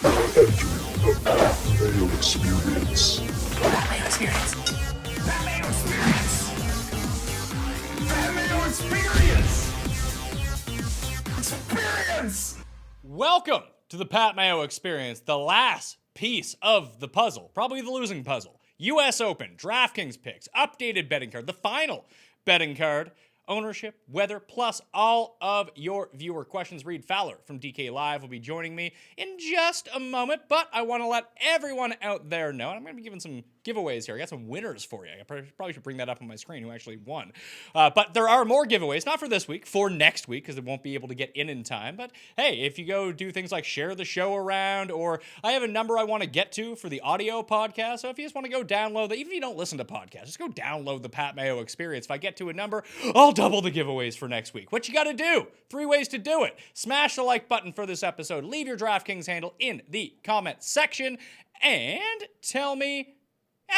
Entering the Pat Mayo Experience. Pat Mayo Experience. Pat Mayo Experience. Pat Mayo Experience. Experience. Welcome to the Pat Mayo Experience, the last piece of the puzzle, probably the losing puzzle. U.S. Open, DraftKings picks, updated betting card, the final betting card, ownership, weather, plus all of your viewer questions. Reed Fowler from DK Live will be joining me in just a moment, but I want to let everyone out there know, and I'm going to be giving some giveaways here. I got some winners for you. I probably should bring that up on my screen who actually won. But there are more giveaways, not for this week, for next week, because it won't be able to get in time. But hey, if you go do things like share the show around, or I have a number I want to get to for the audio podcast. So if you just want to go download even if you don't listen to podcasts, just go download the Pat Mayo Experience. If I get to a number, I'll double the giveaways for next week. What you got to do? 3 ways to do it. Smash the like button for this episode. Leave your DraftKings handle in the comment section. And tell me,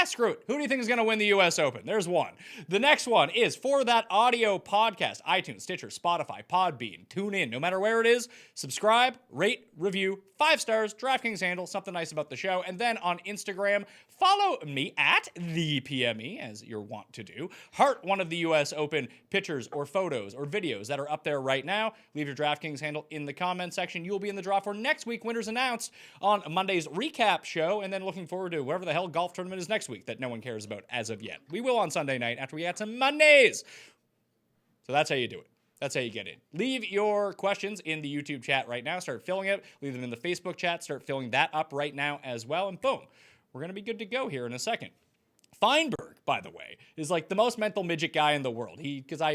screw it. Who do you think is going to win the U.S. Open? There's one. The next one is for that audio podcast. iTunes, Stitcher, Spotify, Podbean. Tune in. No matter where it is, subscribe, rate, review, 5 stars, DraftKings handle, something nice about the show. And then on Instagram, follow me at the PME, as you're wont to do. Heart one of the U.S. Open pictures or photos or videos that are up there right now. Leave your DraftKings handle in the comment section. You will be in the draw for next week. Winners announced on Monday's recap show. And then looking forward to wherever the hell golf tournament is next week that no one cares about as of yet. We will on Sunday night after we add some Mondays. So that's how you do it. That's how you get in. Leave your questions in the YouTube chat right now. Start filling it. Leave them in the Facebook chat. Start filling that up right now as well. And boom, we're going to be good to go here in a second. Feinberg, by the way, is like the most mental midget guy in the world.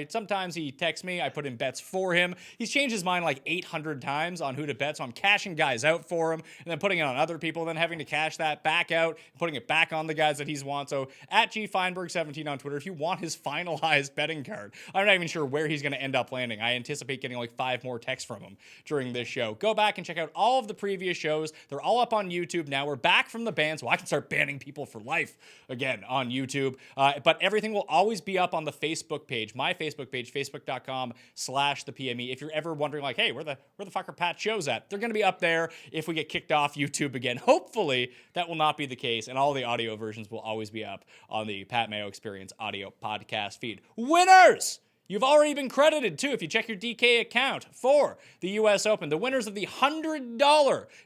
Sometimes he texts me, I put in bets for him. He's changed his mind like 800 times on who to bet, so I'm cashing guys out for him and then putting it on other people, then having to cash that back out, putting it back on the guys that he's won. So at GFeinberg17 on Twitter, if you want his finalized betting card, I'm not even sure where he's going to end up landing. I anticipate getting like 5 more texts from him during this show. Go back and check out all of the previous shows. They're all up on YouTube now. We're back from the ban, so I can start banning people for life again on YouTube. But everything will always be up on the Facebook page, my Facebook page, facebook.com/thepme. If you're ever wondering like, hey, where the fuck are Pat shows at? They're going to be up there if we get kicked off YouTube again. Hopefully that will not be the case, and all the audio versions will always be up on the Pat Mayo Experience audio podcast feed. Winners! You've already been credited, too, if you check your DK account for the U.S. Open. The winners of the $100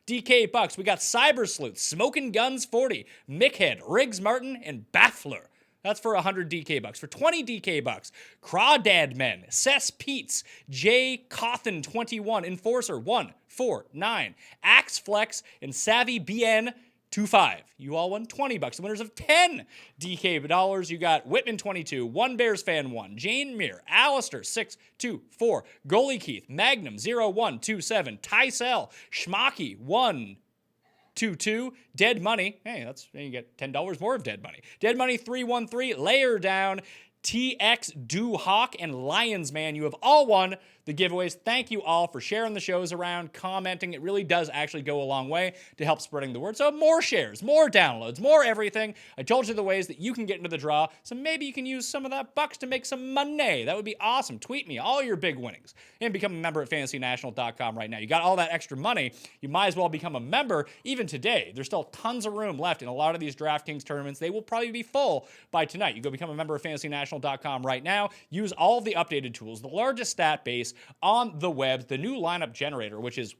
DK bucks. We got Cyber Sleuth, Smoking Guns 40, Mickhead, Riggs Martin, and Baffler. That's for 100 DK bucks. For 20 DK bucks, Crawdad Men, Cess Peets, J. Cawthon 21, Enforcer 149, Axe Flex, and Savvy BN 25. You all won 20 bucks. The winners of 10 DK dollars. You got Whitman 22, One Bears Fan 1, Jane Muir, Alistair 624, Goalie Keith, Magnum 0127, Tysell, Schmacky 122, Dead Money. Hey, you get $10 more of Dead Money. Dead Money 313, Layer Down, TX, Do Hawk, and Lions Man. You have all won the giveaways. Thank you all for sharing the shows around, commenting. It really does actually go a long way to help spreading the word. So more shares, more downloads, more everything. I told you the ways that you can get into the draw, so maybe you can use some of that bucks to make some money. That would be awesome. Tweet me all your big winnings and become a member at fantasynational.com right now. You got all that extra money, you might as well become a member even today. There's still tons of room left in a lot of these DraftKings tournaments. They will probably be full by tonight. You go become a member of fantasynational.com right now. Use all of the updated tools, the largest stat base on the web, the new lineup generator, which is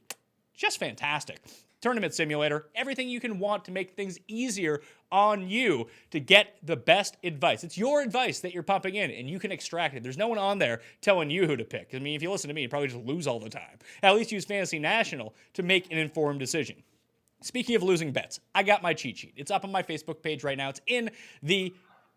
just fantastic. Tournament simulator, everything you can want to make things easier on you to get the best advice. It's your advice that you're pumping in, and you can extract it. There's no one on there telling you who to pick. I mean, if you listen to me, you probably just lose all the time. At least use Fantasy National to make an informed decision. Speaking of losing bets, I got my cheat sheet. It's up on my Facebook page right now. It's in the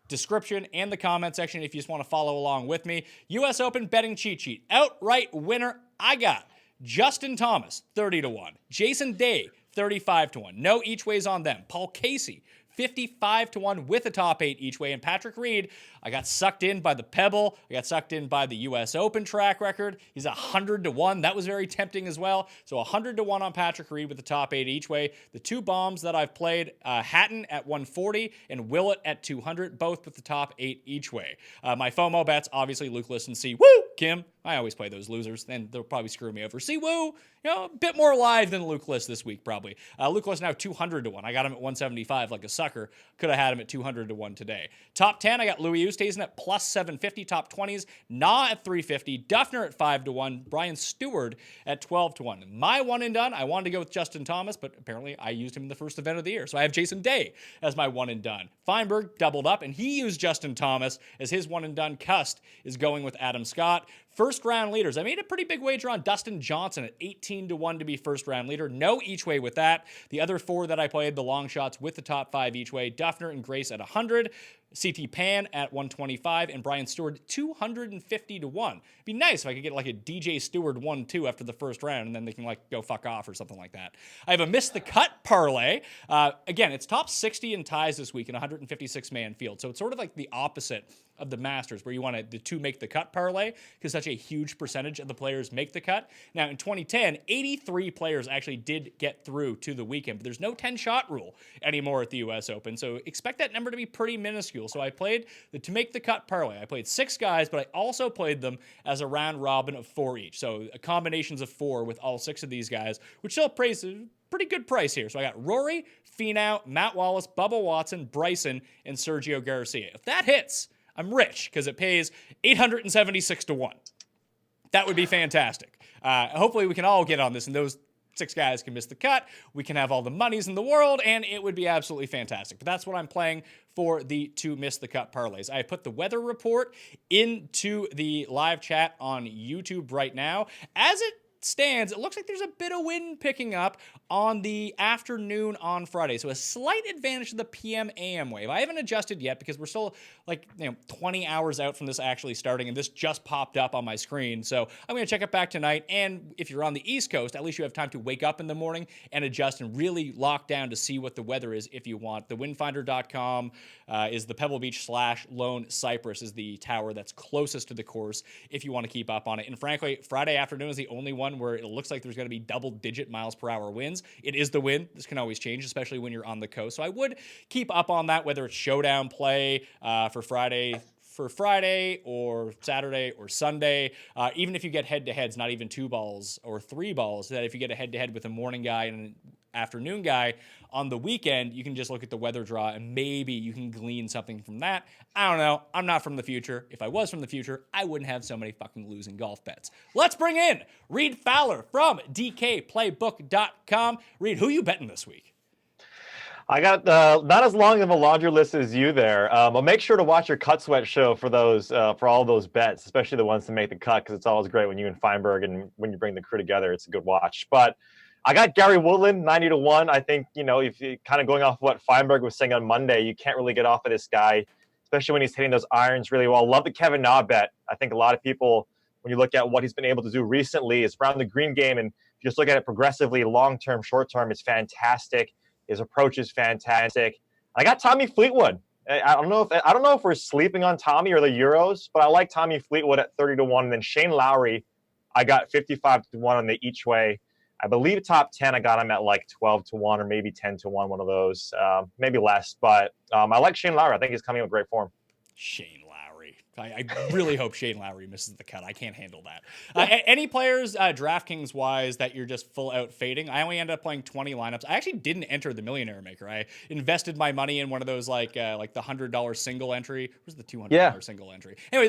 description and the comment section if you just want to follow along with me. U.S. Open betting cheat sheet. Outright winner, I got Justin Thomas, 30-1. Jason Day, 35-1. No each ways on them. Paul Casey, 55-1 with a top 8 each way. And Patrick Reed, I got sucked in by the Pebble. I got sucked in by the U.S. Open track record. He's 100-1. That was very tempting as well. So 100-1 on Patrick Reed with the top 8 each way. The 2 bombs that I've played, Hatton at 140 and Willett at 200, both with the top 8 each way. My FOMO bets, obviously Luke Listency, woo! Kim. I always play those losers, and they'll probably screw me over. Siwoo, a bit more alive than Luke List this week, probably. Luke List now 200 to 1. I got him at 175 like a sucker. Could have had him at 200 to 1 today. Top 10, I got Louis Oosthuizen at plus 750. Top 20s, Na at 350. Duffner at 5 to 1. Brian Stewart at 12 to 1. My one and done, I wanted to go with Justin Thomas, but apparently I used him in the first event of the year. So I have Jason Day as my one and done. Feinberg doubled up, and he used Justin Thomas as his one and done. Cust is going with Adam Scott. First round leaders. I made a pretty big wager on Dustin Johnson at 18 to 1 to be first round leader. No each way with that. The other 4 that I played, the long shots with the top 5 each way. Duffner and Grace at 100. CT Pan at 125 and Brian Stewart 250 to 1. It'd be nice if I could get like a DJ Stewart 1-2 after the first round and then they can like go fuck off or something like that. I have a miss the cut parlay. Again, it's top 60 in ties this week in a 156-man field. So it's sort of like the opposite of the Masters where you want the 2 make the cut parlay because such a huge percentage of the players make the cut. Now in 2010, 83 players actually did get through to the weekend, but there's no 10-shot rule anymore at the US Open. So expect that number to be pretty minuscule. So I played the to make the cut parlay. I played 6 guys, but I also played them as a round robin of 4 each. So combinations of 4 with all 6 of these guys, which still pays a pretty good price here. So I got Rory, Finau, Matt Wallace, Bubba Watson, Bryson, and Sergio Garcia. If that hits, I'm rich because it pays 876 to 1. That would be fantastic. Hopefully we can all get on this and those 6 guys can miss the cut. We can have all the monies in the world, and it would be absolutely fantastic. But that's what I'm playing for the 2 miss the cut parlays. I put the weather report into the live chat on YouTube right now. As it stands, it looks like there's a bit of wind picking up on the afternoon on Friday. So a slight advantage to the PM AM wave. I haven't adjusted yet because we're still 20 hours out from this actually starting, and this just popped up on my screen. So I'm going to check it back tonight. And if you're on the East Coast, at least you have time to wake up in the morning and adjust and really lock down to see what the weather is if you want. The windfinder.com is the Pebble Beach / Lone Cypress is the tower that's closest to the course if you want to keep up on it. And frankly, Friday afternoon is the only one where it looks like there's going to be double-digit miles per hour winds. It is the wind. This can always change, especially when you're on the coast. So I would keep up on that, whether it's showdown play for Friday or Saturday or Sunday. Even if you get head-to-heads, not even 2 balls or 3 balls, that if you get a head-to-head with a morning guy and an afternoon guy on the weekend, you can just look at the weather draw and maybe you can glean something from that. I don't know. I'm not from the future. If I was from the future, I wouldn't have so many fucking losing golf bets. Let's bring in Reed Fowler from DKPlaybook.com. Reed, who you betting this week? I got not as long of a laundry list as you there. I'll make sure to watch your Cut Sweat show for those for all those bets, especially the ones to make the cut, because it's always great when you and Feinberg and when you bring the crew together, it's a good watch. But I got Gary Woodland 90 to 1. I think, if you kind of going off what Feinberg was saying on Monday, you can't really get off of this guy, especially when he's hitting those irons really well. Love the Kevin Na bet. I think a lot of people, when you look at what he's been able to do recently, it's around the green game, and if you just look at it progressively, long-term, short-term, it's fantastic. His approach is fantastic. I got Tommy Fleetwood. I don't know if we're sleeping on Tommy or the Euros, but I like Tommy Fleetwood at 30 to 1. And then Shane Lowry, I got 55 to 1 on the each way. I believe top 10, I got him at like 12 to 1 or maybe 10 to 1, one of those, maybe less. But I like Shane Lowry. I think he's coming with great form. Shane Lowry. I really hope Shane Lowry misses the cut. I can't handle that. Any players, DraftKings-wise, that you're just full out fading? I only ended up playing 20 lineups. I actually didn't enter the Millionaire Maker. I invested my money in one of those like the $100 single entry. Where's the $200 single entry? Anyway,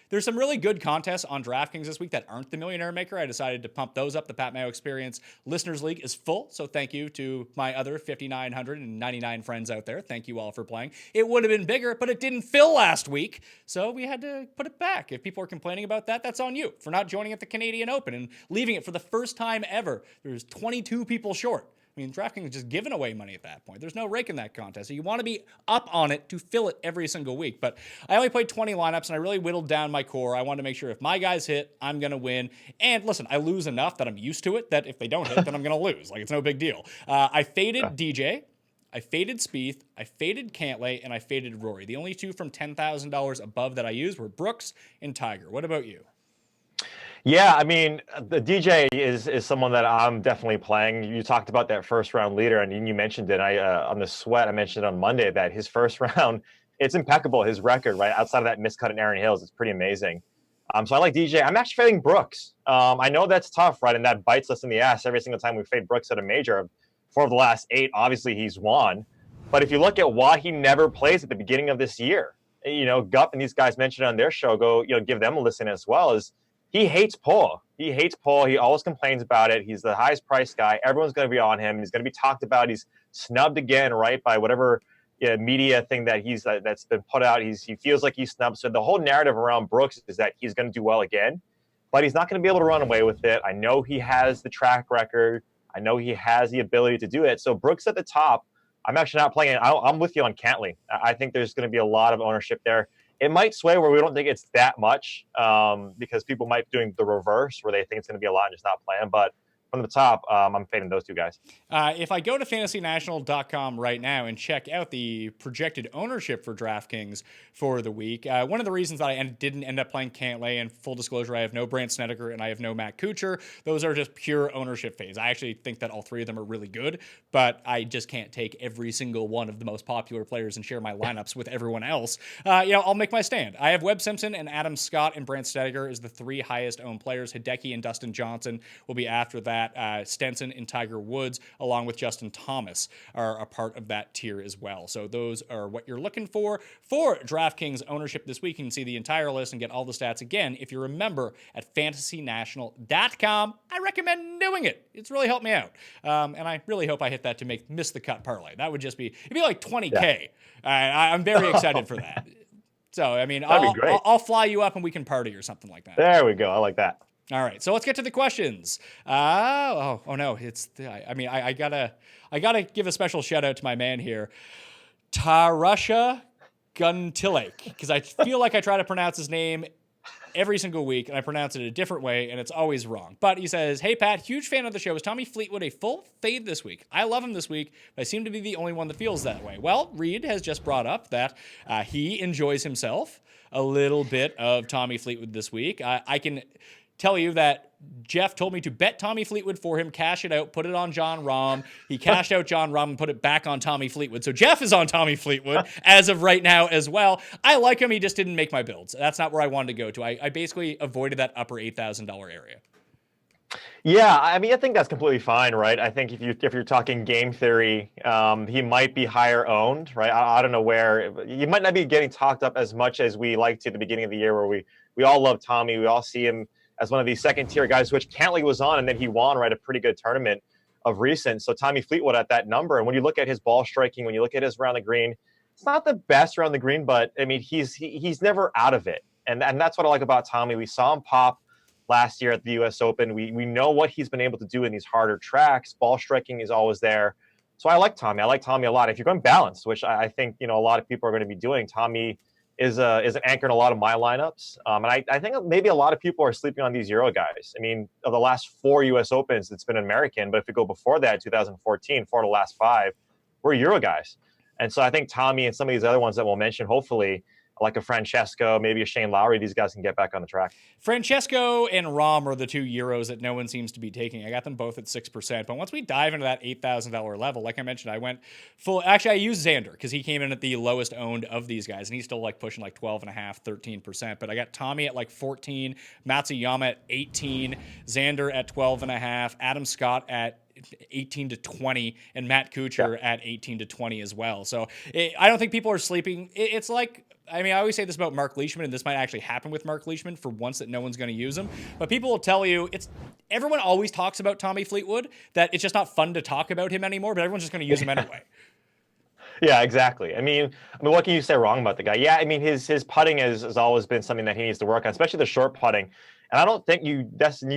there's some really good contests on DraftKings this week that aren't the Millionaire Maker. I decided to pump those up. The Pat Mayo Experience Listeners League is full, so thank you to my other 5,999 friends out there. Thank you all for playing. It would have been bigger, but it didn't fill last week, so we had to put it back. If people are complaining about that, that's on you for not joining at the Canadian Open and leaving it for the first time ever. There's 22 people short. I mean, DraftKings is just giving away money at that point. There's no rake in that contest. So you want to be up on it to fill it every single week. But I only played 20 lineups, and I really whittled down my core. I wanted to make sure if my guys hit, I'm going to win. And listen, I lose enough that I'm used to it, that if they don't hit, then I'm going to lose. Like, it's no big deal. I faded DJ. I faded Spieth, I faded Cantlay, and I faded Rory. The only 2 from $10,000 above that I used were Brooks and Tiger. What about you? Yeah, I mean, the DJ is someone that I'm definitely playing. You talked about that first round leader, and you mentioned it. On the Sweat, I mentioned it on Monday that his first round, it's impeccable. His record, right outside of that miscut at Erin Hills, it's pretty amazing. So I like DJ. I'm actually fading Brooks. I know that's tough, right? And that bites us in the ass every single time we fade Brooks at a major. 4 of the last 8, obviously he's won. But if you look at why he never plays at the beginning of this year, Gup and these guys mentioned on their show, go, give them a listen as well, is he hates Paul. He hates Paul. He always complains about it. He's the highest priced guy. Everyone's going to be on him. He's going to be talked about. He's snubbed again, right, by whatever media thing that that's been put out. He feels like he's snubbed. So the whole narrative around Brooks is that he's going to do well again, but he's not going to be able to run away with it. I know he has the track record. I know he has the ability to do it. So Brooks at the top, I'm actually not playing it. I'm with you on Cantley. I think there's going to be a lot of ownership there. It might sway where we don't think it's that much because people might be doing the reverse where they think it's going to be a lot and just not playing. But from the top, I'm fading those two guys. If I go to fantasynational.com right now and check out the projected ownership for DraftKings for the week, one of the reasons that I didn't end up playing Cantlay, and full disclosure, I have no Brant Snedeker and I have no Matt Kuchar. Those are just pure ownership fades. I actually think that all three of them are really good, but I just can't take every single one of the most popular players and share my lineups with everyone else. I'll make my stand. I have Webb Simpson and Adam Scott and Brant Snedeker as the 3 highest owned players. Hideki and Dustin Johnson will be after that. Stenson and Tiger Woods, along with Justin Thomas, are a part of that tier as well. So those are what you're looking for DraftKings ownership this week. You can see the entire list and get all the stats again if you're a member at fantasynational.com. I recommend doing it. It's really helped me out. And I really hope I hit that to miss the cut parlay. That would just be, it'd be like 20K. Yeah. I'm very excited for that. So, I mean, I'll fly you up and we can party or something like that. There we go. I like that. All right, so let's get to the questions. No, I gotta give a special shout out to my man here, Tarasha Guntilake, because I feel like I try to pronounce his name every single week, and I pronounce it a different way, and it's always wrong. But he says, "Hey Pat, huge fan of the show. Is Tommy Fleetwood a full fade this week? I love him this week, but I seem to be the only one that feels that way." Well, Reed has just brought up that he enjoys himself a little bit of Tommy Fleetwood this week. I can tell you that Jeff told me to bet Tommy Fleetwood for him, cash it out, put it on John Rahm. He cashed out John Rahm and put it back on Tommy Fleetwood. So Jeff is on Tommy Fleetwood as of right now as well. I like him. He just didn't make my builds. That's not where I wanted to go to. I basically avoided that upper $8,000 area. Yeah, I mean, I think that's completely fine, right? I think if you're talking game theory, he might be higher owned, right? I don't know where. You might not be getting talked up as much as we liked to at the beginning of the year, where we all love Tommy. We all see him as one of these second-tier guys, which Cantlay was on, and then he won, right, a pretty good tournament of recent. So Tommy Fleetwood at that number, and when you look at his ball striking, when you look at his around the green, it's not the best around the green, but, I mean, he's never out of it. And that's what I like about Tommy. We saw him pop last year at the U.S. Open. We know what he's been able to do in these harder tracks. Ball striking is always there. So I like Tommy. I like Tommy a lot. If you're going balanced, which I think, a lot of people are going to be doing, Tommy is an anchor in a lot of my lineups. And I think maybe a lot of people are sleeping on these Euro guys. I mean, of the last 4 U.S. Opens, it's been American. But if we go before that, 2014, 4 of the last 5 were Euro guys. And so I think Tommy and some of these other ones that we'll mention, hopefully, like a Francesco, maybe a Shane Lowry, these guys can get back on the track. Francesco and Rahm are the 2 Euros that no one seems to be taking. I got them both at 6%. But once we dive into that $8,000 level, like I mentioned, I went full. Actually, I used Xander because he came in at the lowest owned of these guys, and he's still like pushing like 12.5, 13%. But I got Tommy at like 14, Matsuyama at 18, Xander at 12.5, Adam Scott at 18 to 20, and Matt Kuchar at 18 to 20 as well. So I don't think people are sleeping. It's like, I mean, I always say this about Mark Leishman, and this might actually happen with Mark Leishman for once that no one's going to use him. But people will tell you, everyone always talks about Tommy Fleetwood, that it's just not fun to talk about him anymore, but everyone's just going to use him anyway. Yeah, exactly. I mean, what can you say wrong about the guy? Yeah, I mean, his putting has always been something that he needs to work on, especially the short putting. And I don't think you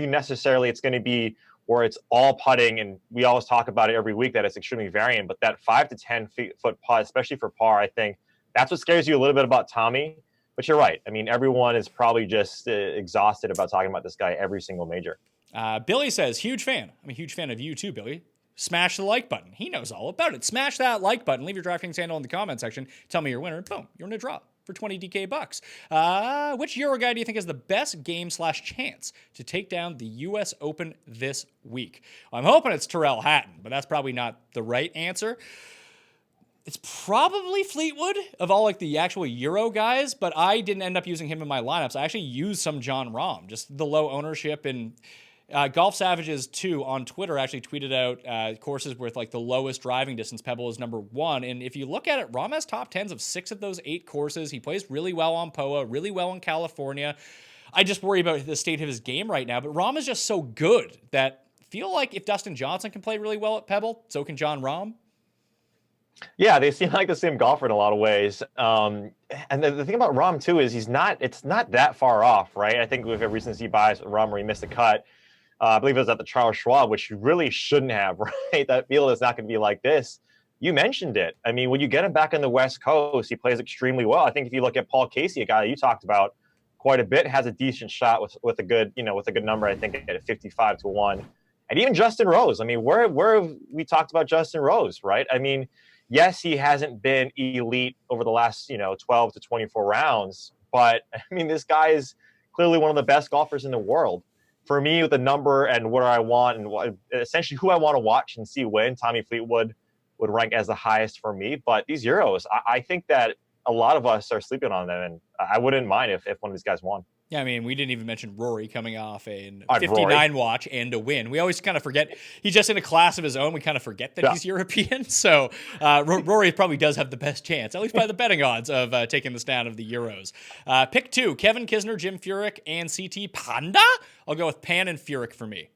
necessarily it's going to be where it's all putting, and we always talk about it every week that it's extremely variant, but that 5 to 10 foot putt, especially for par, I think that's what scares you a little bit about Tommy. But you're right. I mean, everyone is probably just exhausted about talking about this guy every single major. Billy says, huge fan. I'm a huge fan of you too, Billy. Smash the like button. He knows all about it. Smash that like button. Leave your DraftKings handle in the comment section. Tell me your winner. Boom, you're in a draw for 20 DK bucks. Which Euro guy do you think has the best game/chance to take down the U.S. Open this week? I'm hoping it's Tyrrell Hatton, but that's probably not the right answer. It's probably Fleetwood of all like the actual Euro guys, but I didn't end up using him in my lineups. I actually used some John Rahm, just the low ownership. And Golf Savages 2 on Twitter actually tweeted out courses with like the lowest driving distance. Pebble is number 1. And if you look at it, Rahm has top 10s of 6 of those 8 courses. He plays really well on POA, really well in California. I just worry about the state of his game right now, but Rahm is just so good that I feel like if Dustin Johnson can play really well at Pebble, so can John Rahm. Yeah, they seem like the same golfer in a lot of ways. And the thing about Rahm too is it's not that far off, right? I think with a recency bias with Rahm where he missed a cut, I believe it was at the Charles Schwab, which you really shouldn't have, right? That field is not going to be like this. You mentioned it. I mean, when you get him back on the West Coast, he plays extremely well. I think if you look at Paul Casey, a guy that you talked about quite a bit, has a decent shot with a good, with a good number, I think at 55-1. And even Justin Rose. I mean, where have we talked about Justin Rose, right? I mean, yes, he hasn't been elite over the last, 12 to 24 rounds, but I mean, this guy is clearly one of the best golfers in the world. For me, with the number and what I want and essentially who I want to watch and see win, Tommy Fleetwood would rank as the highest for me. But these Euros, I think that a lot of us are sleeping on them, and I wouldn't mind if one of these guys won. Yeah, I mean, we didn't even mention Rory coming off a Rory. 59 watch and a win. We always kind of forget he's just in a class of his own. We kind of forget that he's European. So Rory probably does have the best chance, at least by the betting odds, of taking this down of the Euros. Pick 2, Kevin Kisner, Jim Furyk, and CT Panda. I'll go with Pan and Furyk for me.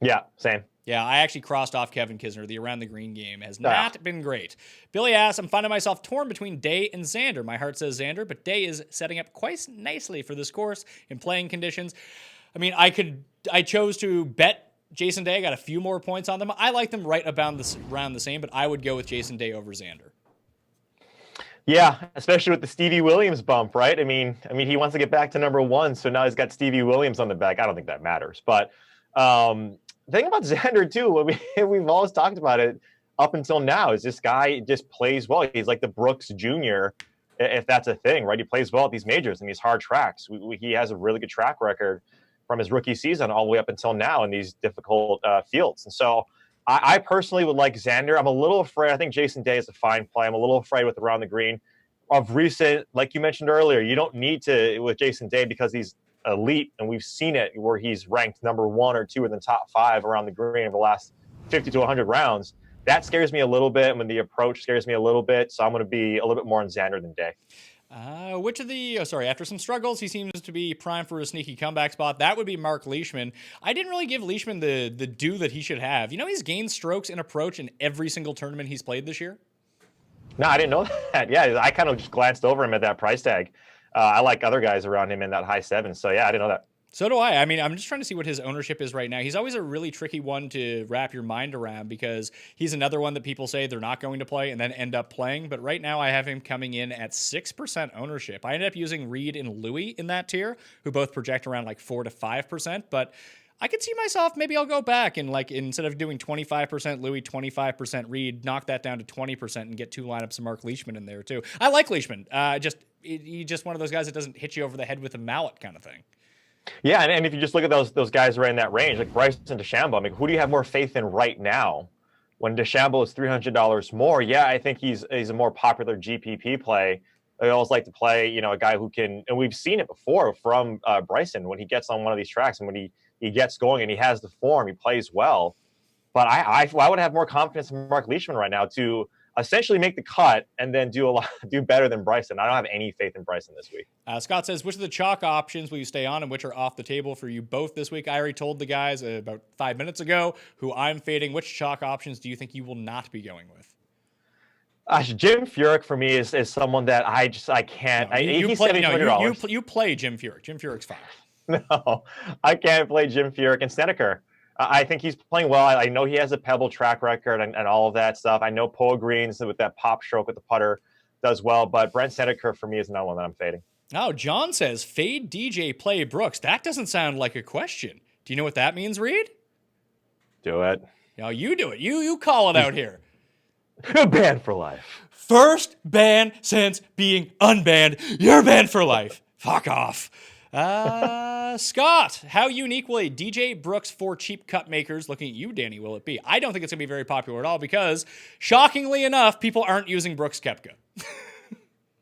Yeah, same. Yeah, I actually crossed off Kevin Kisner. The around the green game has not been great. Billy asks, I'm finding myself torn between Day and Xander. My heart says Xander, but Day is setting up quite nicely for this course in playing conditions. I mean, I chose to bet Jason Day. I got a few more points on them. I like them right around the same, but I would go with Jason Day over Xander. Yeah, especially with the Stevie Williams bump, right? I mean, he wants to get back to number 1, so now he's got Stevie Williams on the back. I don't think that matters, but the thing about Xander too, we've always talked about it up until now, is this guy just plays well. He's like the Brooks Jr., if that's a thing, right? He plays well at these majors and these hard tracks. He has a really good track record from his rookie season all the way up until now in these difficult fields. And so I personally would like Xander. I'm a little afraid. I think Jason Day is a fine play. I'm a little afraid with around the green. Of recent, like you mentioned earlier, you don't need to with Jason Day because he's elite, and we've seen it where he's ranked number 1 or 2 in the top 5 around the green over the last 50 to 100 rounds. That scares me a little bit. When the approach scares me a little bit, so I'm going to be a little bit more on Xander than Day. After some struggles, he seems to be primed for a sneaky comeback spot. That would be Mark Leishman. I didn't really give Leishman the due that he should have. He's gained strokes in approach in every single tournament he's played this year. No, I didn't know that. Yeah, I kind of just glanced over him at that price tag. I like other guys around him in that high 7. So, yeah, I didn't know that. So do I. I mean, I'm just trying to see what his ownership is right now. He's always a really tricky one to wrap your mind around because he's another one that people say they're not going to play and then end up playing. But right now I have him coming in at 6% ownership. I ended up using Reed and Louis in that tier, who both project around like 4 to 5%. But I could see myself, maybe I'll go back and like instead of doing 25% Louis, 25% Reed, knock that down to 20% and get 2 lineups of Mark Leishman in there too. I like Leishman. He's just one of those guys that doesn't hit you over the head with a mallet kind of thing. Yeah, and if you just look at those guys right in that range, like Bryson DeChambeau, I mean, who do you have more faith in right now? When DeChambeau is $300 more, yeah, I think he's a more popular GPP play. I always like to play, a guy who can, and we've seen it before from Bryson when he gets on one of these tracks and when he gets going and he has the form, he plays well. But I would have more confidence in Mark Leishman right now to essentially make the cut and then do better than Bryson. I don't have any faith in Bryson this week. Scott says, which of the chalk options will you stay on and which are off the table for you both this week? I already told the guys about 5 minutes ago who I'm fading. Which chalk options do you think you will not be going with? Jim Furyk for me is someone that I can't. You play Jim Furyk. Jim Furyk's fine. No, I can't play Jim Furyk and Snedeker. I think he's playing well. I know he has a Pebble track record and all of that stuff. I know Poa Greens with that pop stroke with the putter does well, but Brent Snedeker for me is another one that I'm fading. Oh, John says, fade DJ, play Brooks. That doesn't sound like a question. Do you know what that means, Reed? Do it. No, you do it. You call it out here. Banned for life. First ban since being unbanned. You're banned for life. Fuck off. Scott, how unique will a DJ Brooks for cheap cut makers, looking at you, Danny, will it be? I don't think it's going to be very popular at all because, shockingly enough, people aren't using Brooks Koepka.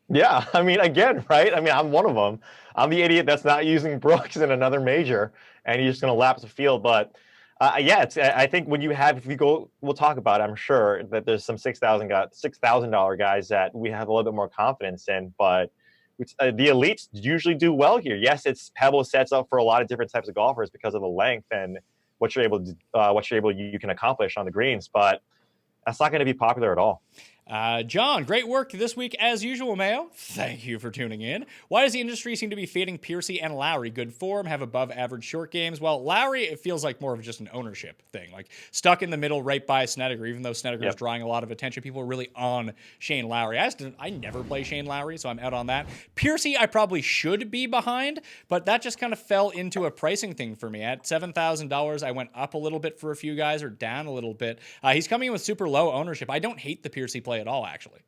Yeah, I mean, again, right? I mean, I'm one of them. I'm the idiot that's not using Brooks in another major, and he's just going to lapse the field. But yeah, I think when you have, if you go, we'll talk about it, I'm sure that there's some $6,000 guys that we have a little bit more confidence in. But the elites usually do well here. Yes, Pebble sets up for a lot of different types of golfers because of the length and what you can accomplish on the greens. But that's not going to be popular at all. John, great work this week as usual, Mayo. Thank you for tuning in. Why does the industry seem to be fading Piercy and Lowry? Good form, have above average short games. Well, Lowry, it feels like more of just an ownership thing. Like stuck in the middle right by Snedeker, even though Snedeker is drawing a lot of attention. People are really on Shane Lowry. I never play Shane Lowry, so I'm out on that. Piercy, I probably should be behind, but that just kind of fell into a pricing thing for me. At $7,000, I went up a little bit for a few guys or down a little bit. He's coming in with super low ownership. I don't hate the Piercy play at all, actually.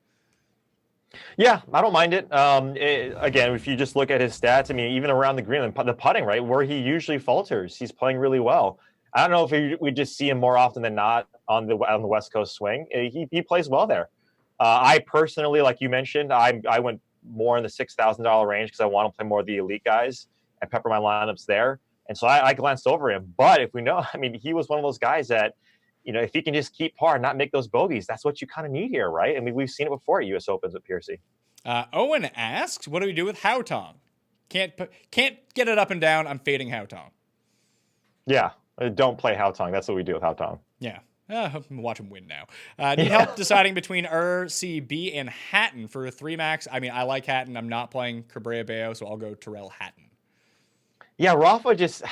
Yeah, I don't mind it. Again, if you just look at his stats, I mean, even around the green, the putting, right, where he usually falters, he's playing really well. I don't know if we just see him more often than not on the West Coast swing. He plays well there. I personally, like you mentioned, I went more in the $6,000 range because I want to play more of the elite guys and pepper my lineups there. And so I glanced over him. But if we know, I mean, he was one of those guys that, you know, if he can just keep par and not make those bogeys, that's what you kind of need here, right? I mean, we've seen it before at U.S. Opens with Piercy. Owen asks, what do we do with Haotong? Can't get it up and down. I'm fading Haotong. Yeah, don't play Haotong. That's what we do with Haotong. Yeah. Watch him win now. Need help deciding between RCB and Hatton for a 3 max. I mean, I like Hatton. I'm not playing Cabrera Bello, so I'll go Terrell Hatton. Yeah, Rafa just,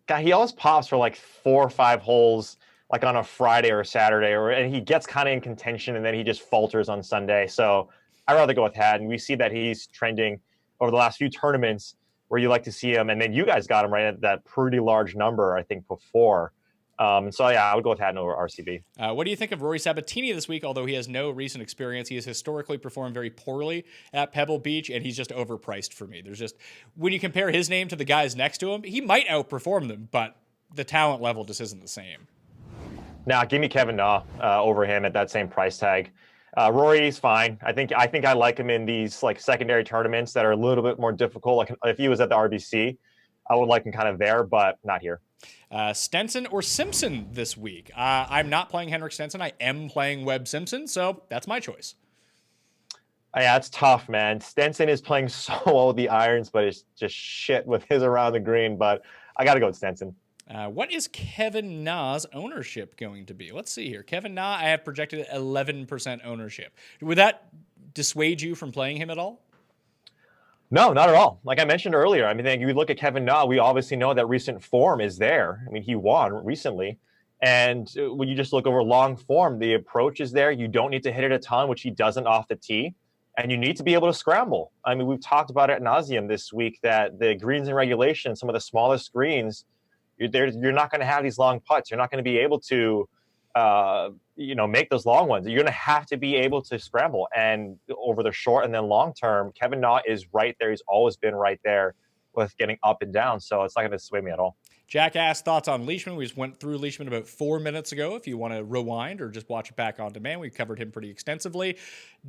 God, he always pops for like 4 or 5 holes, like on a Friday or a Saturday, and he gets kind of in contention and then he just falters on Sunday. So I'd rather go with Hatton. We see that he's trending over the last few tournaments where you like to see him. And then you guys got him right at that pretty large number, I think, before. So yeah, I would go with Hatton over RCB. What do you think of Rory Sabatini this week? Although he has no recent experience, he has historically performed very poorly at Pebble Beach, and he's just overpriced for me. There's just, when you compare his name to the guys next to him, he might outperform them, but the talent level just isn't the same. Now, give me Kevin Na over him at that same price tag. Rory's fine. I think I like him in these like secondary tournaments that are a little bit more difficult. Like if he was at the RBC, I would like him kind of there, but not here. Stenson or Simpson this week? I'm not playing Henrik Stenson. I am playing Webb Simpson, so that's my choice. Yeah, it's tough, man. Stenson is playing so well with the irons, but it's just shit with his around the green. But I got to go with Stenson. What is Kevin Na's ownership going to be? Let's see here. Kevin Na, I have projected 11% ownership. Would that dissuade you from playing him at all? No, not at all. Like I mentioned earlier, I mean, you look at Kevin Na, we obviously know that recent form is there. I mean, he won recently. And when you just look over long form, the approach is there. You don't need to hit it a ton, which he doesn't off the tee. And you need to be able to scramble. I mean, we've talked about it ad nauseum this week that the greens in regulation, some of the smallest greens, you're not going to have these long putts. You're not going to be able to, make those long ones. You're going to have to be able to scramble. And over the short and then long term, Kevin Na is right there. He's always been right there with getting up and down. So it's not going to sway me at all. Jack asked thoughts on Leishman. We just went through Leishman about 4 minutes ago. If you want to rewind or just watch it back on demand, we covered him pretty extensively.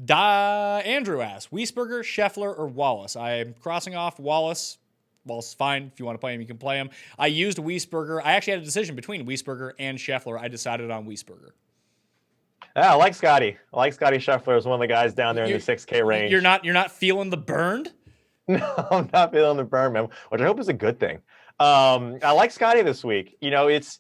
Andrew asked, Wiesberger, Scheffler, or Wallace? I'm crossing off Wallace. Wallace is fine. If you want to play him, you can play him. I used Wiesberger. I actually had a decision between Wiesberger and Scheffler. I decided on Wiesberger. Yeah, I like Scotty. I like Scotty Scheffler as one of the guys down there in the 6K range. You're not feeling the burned? No, I'm not feeling the burn, man, which I hope is a good thing. I like Scotty this week. He's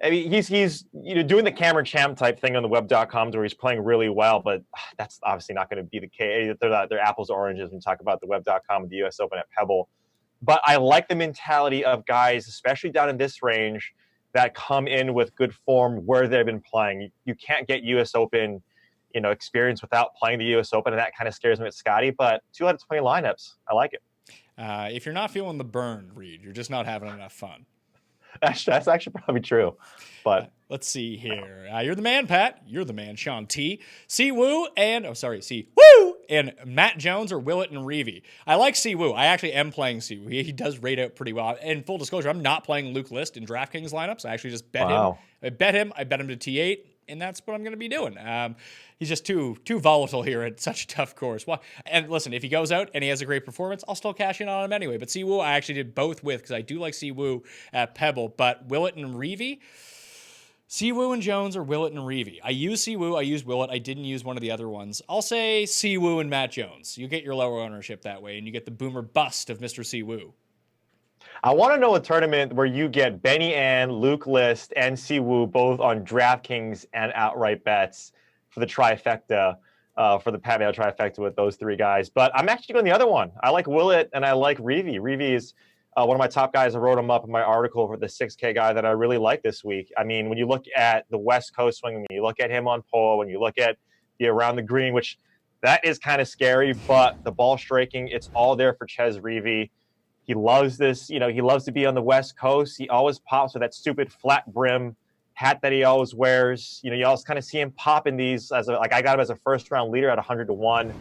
doing the Cameron Champ type thing on the web.coms where he's playing really well, but that's obviously not going to be the case. They're apples to oranges when we talk about the web.com and the US Open at Pebble. But I like the mentality of guys, especially down in this range, that come in with good form where they've been playing. You can't get US Open, experience without playing the US Open, and that kind of scares me at Scotty. But 2 out of 20 lineups, I like it. If you're not feeling the burn, Reed, you're just not having enough fun. That's actually probably true. But let's see here. You're the man, Pat. You're the man, Sean T. C. Woo and Matt Jones or Willett and Reeve. I like Siwoo. I actually am playing Siwoo. He does rate out pretty well. And full disclosure, I'm not playing Luke List in DraftKings lineups. I actually just bet him. I bet him to T8, and that's what I'm going to be doing. He's just too volatile here at such a tough course. Well, and listen, if he goes out and he has a great performance, I'll still cash in on him anyway. But Siwoo, I actually did both with because I do like Siwoo at Pebble. But Willett and Reeve, Siwoo and Jones or Willett and Reeve. I use Siwoo, I use Willett. I didn't use one of the other ones. I'll say Siwoo and Matt Jones. You get your lower ownership that way, and you get the boomer bust of Mr. Siwoo. I want to know a tournament where you get Benny Ann, Luke List, and Siwoo both on DraftKings and outright bets for the trifecta, for the Pat Mayo trifecta with those three guys. But I'm actually going the other one. I like Willett and I like Reeve. Reeve is one of my top guys. I wrote him up in my article for the 6K guy that I really like this week. I mean, when you look at the West Coast swing, when you look at him on pole, when you look at the around the green, which that is kind of scary, but the ball striking, it's all there for Ches Reeve. He loves this, he loves to be on the West Coast. He always pops with that stupid flat brim hat that he always wears. You always kind of see him pop in these I got him as a first round leader at 100-1.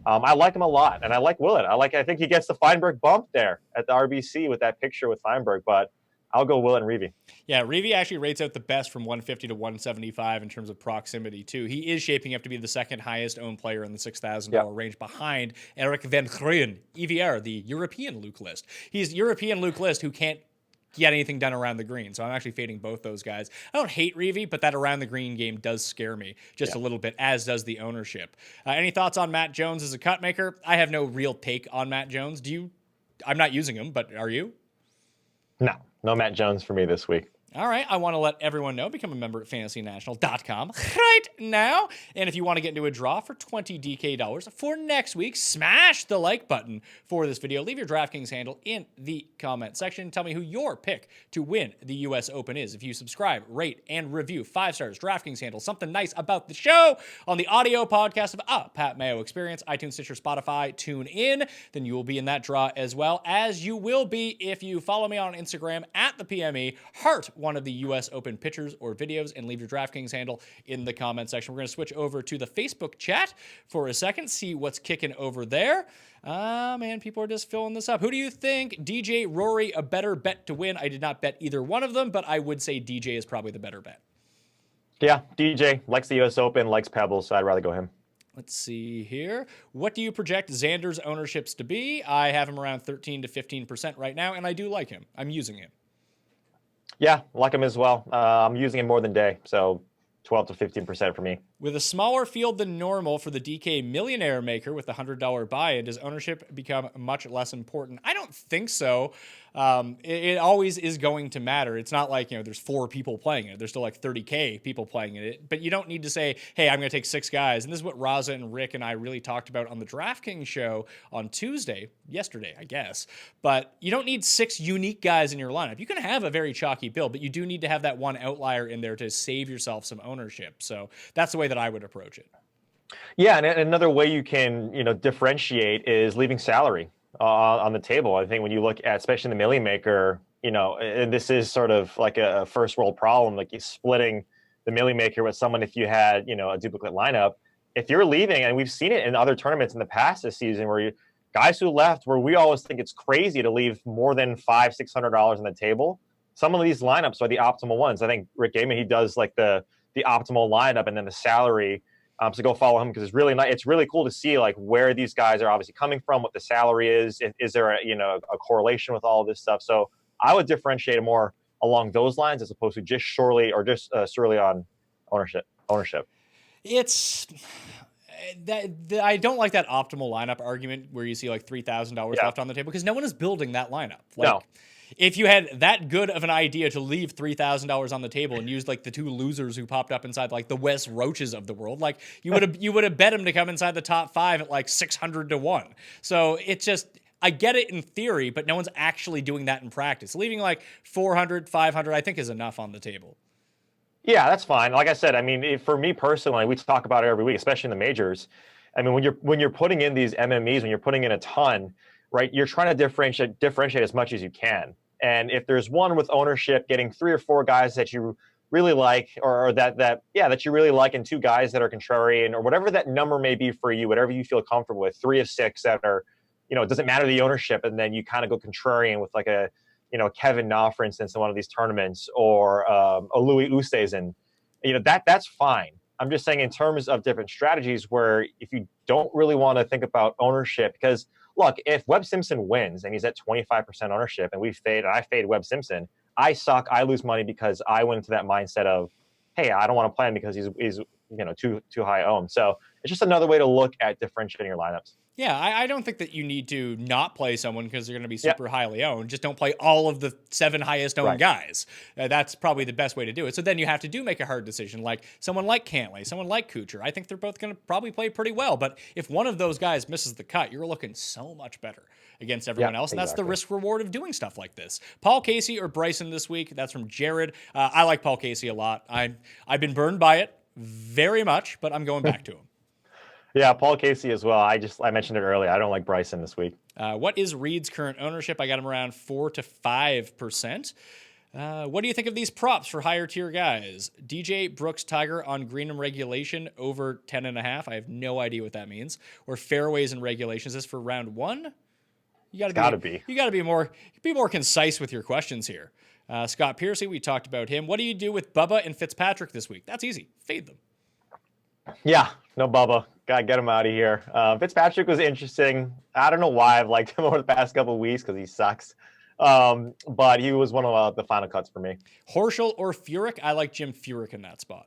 I like him a lot, and I like Willett. I think he gets the Feinberg bump there at the RBC with that picture with Feinberg, but I'll go Willett and Reeve. Yeah, Reeve actually rates out the best from 150 to 175 in terms of proximity, too. He is shaping up to be the second highest owned player in the $6,000 range behind Eric Van Gruen, EVR, the European Luke List. He's European Luke List who can't get anything done around the green, so I'm actually fading both those guys. I don't hate Reeve, but that around the green game does scare me just a little bit, as does the ownership. Any thoughts on Matt Jones as a cut maker? I have no real take on Matt Jones. Do you? I'm not using him, but are you? No Matt Jones for me this week. All right, I want to let everyone know, become a member at fantasynational.com right now. And if you want to get into a draw for $20 DK for next week, smash the like button for this video. Leave your DraftKings handle in the comment section. Tell me who your pick to win the U.S. Open is. If you subscribe, rate, and review 5 stars, DraftKings handle, something nice about the show on the audio podcast of Pat Mayo Experience, iTunes, Stitcher, Spotify, tune in, then you will be in that draw as well, as you will be if you follow me on Instagram at the PME, heart one of the U.S. Open pictures or videos, and leave your DraftKings handle in the comment section. We're going to switch over to the Facebook chat for a second, see what's kicking over there. Man, people are just filling this up. Who do you think? DJ, Rory, a better bet to win? I did not bet either one of them, but I would say DJ is probably the better bet. Yeah, DJ likes the U.S. Open, likes Pebbles, so I'd rather go him. Let's see here. What do you project Xander's ownerships to be? I have him around 13 to 15% right now, and I do like him. I'm using him. Yeah, like him as well. I'm using him more than Day, so 12 to 15% for me. With a smaller field than normal for the DK Millionaire Maker with the $100 buy-in, does ownership become much less important? I don't think so. It always is going to matter. It's not like, there's 4 people playing it. There's still like 30K people playing it. But you don't need to say, hey, I'm going to take 6 guys. And this is what Raza and Rick and I really talked about on the DraftKings show on yesterday, I guess. But you don't need 6 unique guys in your lineup. You can have a very chalky build, but you do need to have that one outlier in there to save yourself some ownership. So that's the way that I would approach it. Yeah, and another way you can, differentiate is leaving salary on the table. I think when you look at, especially the Millie Maker, and this is sort of like a first world problem, like you're splitting the Millie Maker with someone if you had, a duplicate lineup. If you're leaving, and we've seen it in other tournaments in the past this season where guys who left, where we always think it's crazy to leave more than $500-600 on the table. Some of these lineups are the optimal ones. I think Rick Gaiman, he does like the optimal lineup and then the salary. So go follow him because it's really nice. It's really cool to see like where these guys are obviously coming from, what the salary is. Is there a correlation with all of this stuff? So I would differentiate more along those lines as opposed to just surely on ownership. It's I don't like that optimal lineup argument where you see like $3,000 left on the table because no one is building that lineup. No. If you had that good of an idea to leave $3,000 on the table and use like the 2 losers who popped up inside like the Wes Roaches of the world, like you would have bet them to come inside the top 5 at like 600-1. So it's just, I get it in theory, but no one's actually doing that in practice. Leaving like 400, 500, I think is enough on the table. Yeah, that's fine. Like I said, I mean, for me personally, we talk about it every week, especially in the majors. I mean, when you're putting in these MMEs, when you're putting in a ton, right, you're trying to differentiate as much as you can. And if there's one with ownership, getting 3 or 4 guys that you really like, or that you really like, and 2 guys that are contrarian, or whatever that number may be for you, whatever you feel comfortable with, 3 of 6 that are, it doesn't matter the ownership, and then you kind of go contrarian with like a, Kevin Na, for instance, in one of these tournaments, or a Louis Oosthuizen, that's fine. I'm just saying in terms of different strategies where if you don't really want to think about ownership, because look, if Webb Simpson wins and he's at 25% ownership and I fade Webb Simpson, I suck, I lose money because I went into that mindset of, hey, I don't want to play him because he's too high owned. So it's just another way to look at differentiating your lineups. Yeah, I don't think that you need to not play someone because they're going to be super highly owned. Just don't play all of the 7 highest owned guys. That's probably the best way to do it. So then you have to make a hard decision, like someone like Cantlay, someone like Kuchar. I think they're both going to probably play pretty well. But if one of those guys misses the cut, you're looking so much better against everyone else. And that's the risk reward of doing stuff like this. Paul Casey or Bryson this week? That's from Jared. I like Paul Casey a lot. I've been burned by it very much, but I'm going back to him. Yeah, Paul Casey as well. I mentioned it earlier. I don't like Bryson this week. What is Reed's current ownership? I got him around 4 to 5%. What do you think of these props for higher tier guys? DJ Brooks Tiger on green and regulation over 10.5. I have no idea what that means. Or fairways and regulations. Is this for round 1? You got to be more concise with your questions here. Scott Piercy, we talked about him. What do you do with Bubba and Fitzpatrick this week? That's easy. Fade them. Yeah, no Bubba. Gotta get him out of here. Fitzpatrick was interesting. I don't know why I've liked him over the past couple of weeks because he sucks. But he was one of the final cuts for me. Horschel or Furyk? I like Jim Furyk in that spot.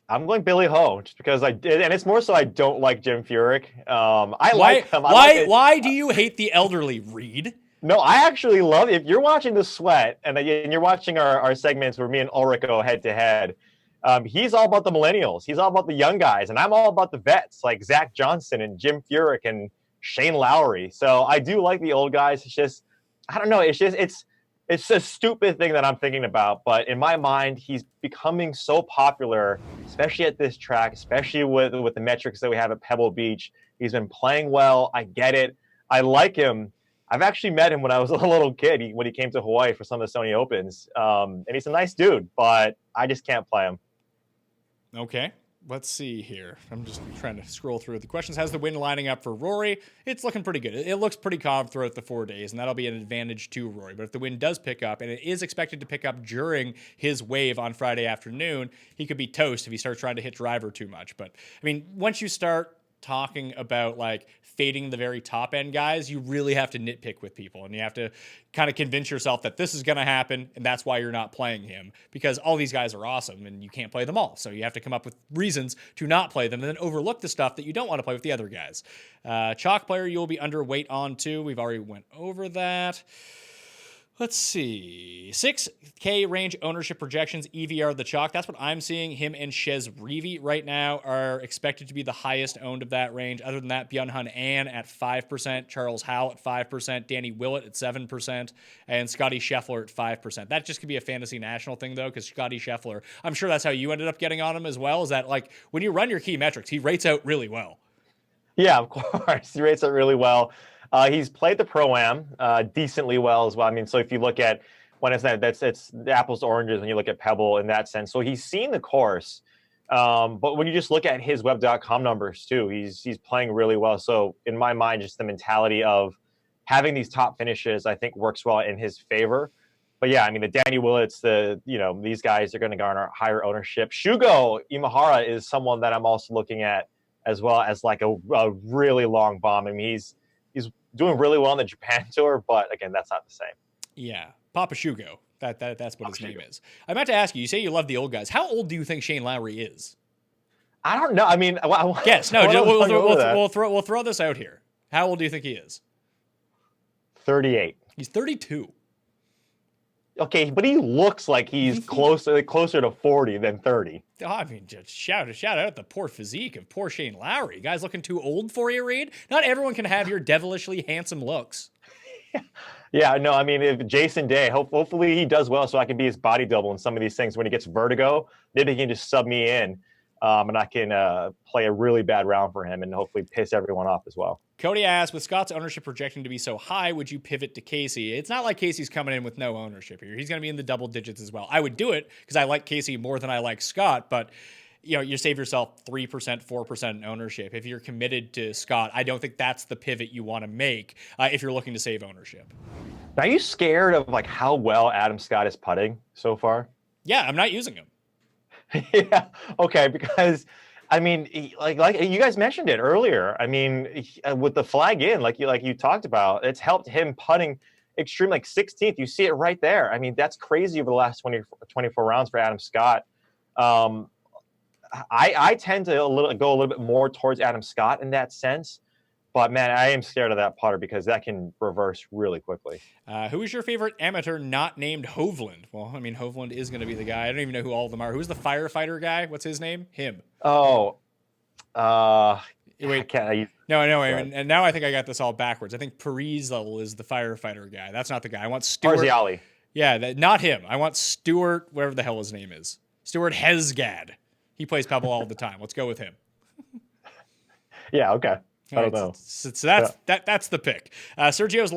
I'm going Billy Ho just because and it's more so I don't like Jim Furyk. Like him. Why do you hate the elderly, Reed? No, I actually love it. If you're watching The Sweat and you're watching our segments where me and Ulrich go head to head, he's all about the millennials. He's all about the young guys, and I'm all about the vets like Zach Johnson and Jim Furyk and Shane Lowry. So I do like the old guys. It's just, I don't know. It's a stupid thing that I'm thinking about, but in my mind, he's becoming so popular, especially at this track, especially with the metrics that we have at Pebble Beach. He's been playing well. I get it. I like him. I've actually met him when I was a little kid, when he came to Hawaii for some of the Sony Opens. And he's a nice dude, but I just can't play him. Okay. Let's see here. I'm just trying to scroll through the questions. How's the wind lining up for Rory? It's looking pretty good. It looks pretty calm throughout the 4 days, and that'll be an advantage to Rory. But if the wind does pick up, and it is expected to pick up during his wave on Friday afternoon, he could be toast if he starts trying to hit driver too much. But, I mean, once you start talking about like fading the very top end guys, you really have to nitpick with people, and you have to kind of convince yourself that this is going to happen, and that's why you're not playing him, because all these guys are awesome and you can't play them all. So you have to come up with reasons to not play them and then overlook the stuff that you don't want to play with the other guys. Chalk player, you'll be underweight on too. We've already went over that. Let's see. 6K range ownership projections, EVR the chalk. That's what I'm seeing. Him and Shez Reavy right now are expected to be the highest owned of that range. Other than that, Byung-Hun An at 5%, Charles Howell at 5%, Danny Willett at 7%, and Scotty Scheffler at 5%. That just could be a fantasy national thing, though, because Scotty Scheffler, I'm sure that's how you ended up getting on him as well, is that, like, when you run your key metrics, he rates out really well. Yeah, of course. He rates out really well. He's played the Pro-Am decently well as well. I mean, so if you look at when it's the apples to oranges when you look at Pebble in that sense. So he's seen the course, but when you just look at his web.com numbers too, he's playing really well. So in my mind, just the mentality of having these top finishes, I think works well in his favor. But yeah, I mean, the Danny Willets, these guys are going to garner higher ownership. Shugo Imahara is someone that I'm also looking at as well as like a really long bomb. I mean, he's doing really well on the Japan tour, but again, that's not the same. Yeah, Papa Shugo. That's what his name is. I meant to ask you. You say you love the old guys. How old do you think Shane Lowry is? I don't know. I mean, guess. No, we'll throw this out here. How old do you think he is? 38. He's 32. Okay, but he looks like he's closer to 40 than 30. Oh, I mean, just shout out the poor physique of poor Shane Lowry. You guys looking too old for you, Reed? Not everyone can have your devilishly handsome looks. Yeah, no, I mean, if Jason Day, hopefully he does well so I can be his body double in some of these things when he gets vertigo. Maybe he can just sub me in. and I can play a really bad round for him and hopefully piss everyone off as well. Cody asks, with Scott's ownership projecting to be so high, would you pivot to Casey? It's not like Casey's coming in with no ownership here. He's going to be in the double digits as well. I would do it because I like Casey more than I like Scott, but you save yourself 3%, 4% in ownership. If you're committed to Scott, I don't think that's the pivot you want to make if you're looking to save ownership. Are you scared of like how well Adam Scott is putting so far? Yeah, I'm not using him. Yeah. Okay. Because I mean, like you guys mentioned it earlier. I mean, with the flag in, like you talked about, it's helped him putting extreme, like 16th. You see it right there. I mean, that's crazy over the last 24 rounds for Adam Scott. I tend to go a little bit more towards Adam Scott in that sense. But, man, I am scared of that putter because that can reverse really quickly. Who is your favorite amateur not named Hovland? Well, I mean, Hovland is going to be the guy. I don't even know who all of them are. Who's the firefighter guy? What's his name? Him. Oh. Wait. No, and now I think I got this all backwards. I think Parisel is the firefighter guy. That's not the guy. I want Stuart. Parziali. Yeah, not him. I want Stuart, whatever the hell his name is. Stuart Hesgad. He plays Pebble all the time. Let's go with him. Yeah, okay. I don't know. So that's the pick. Sergio's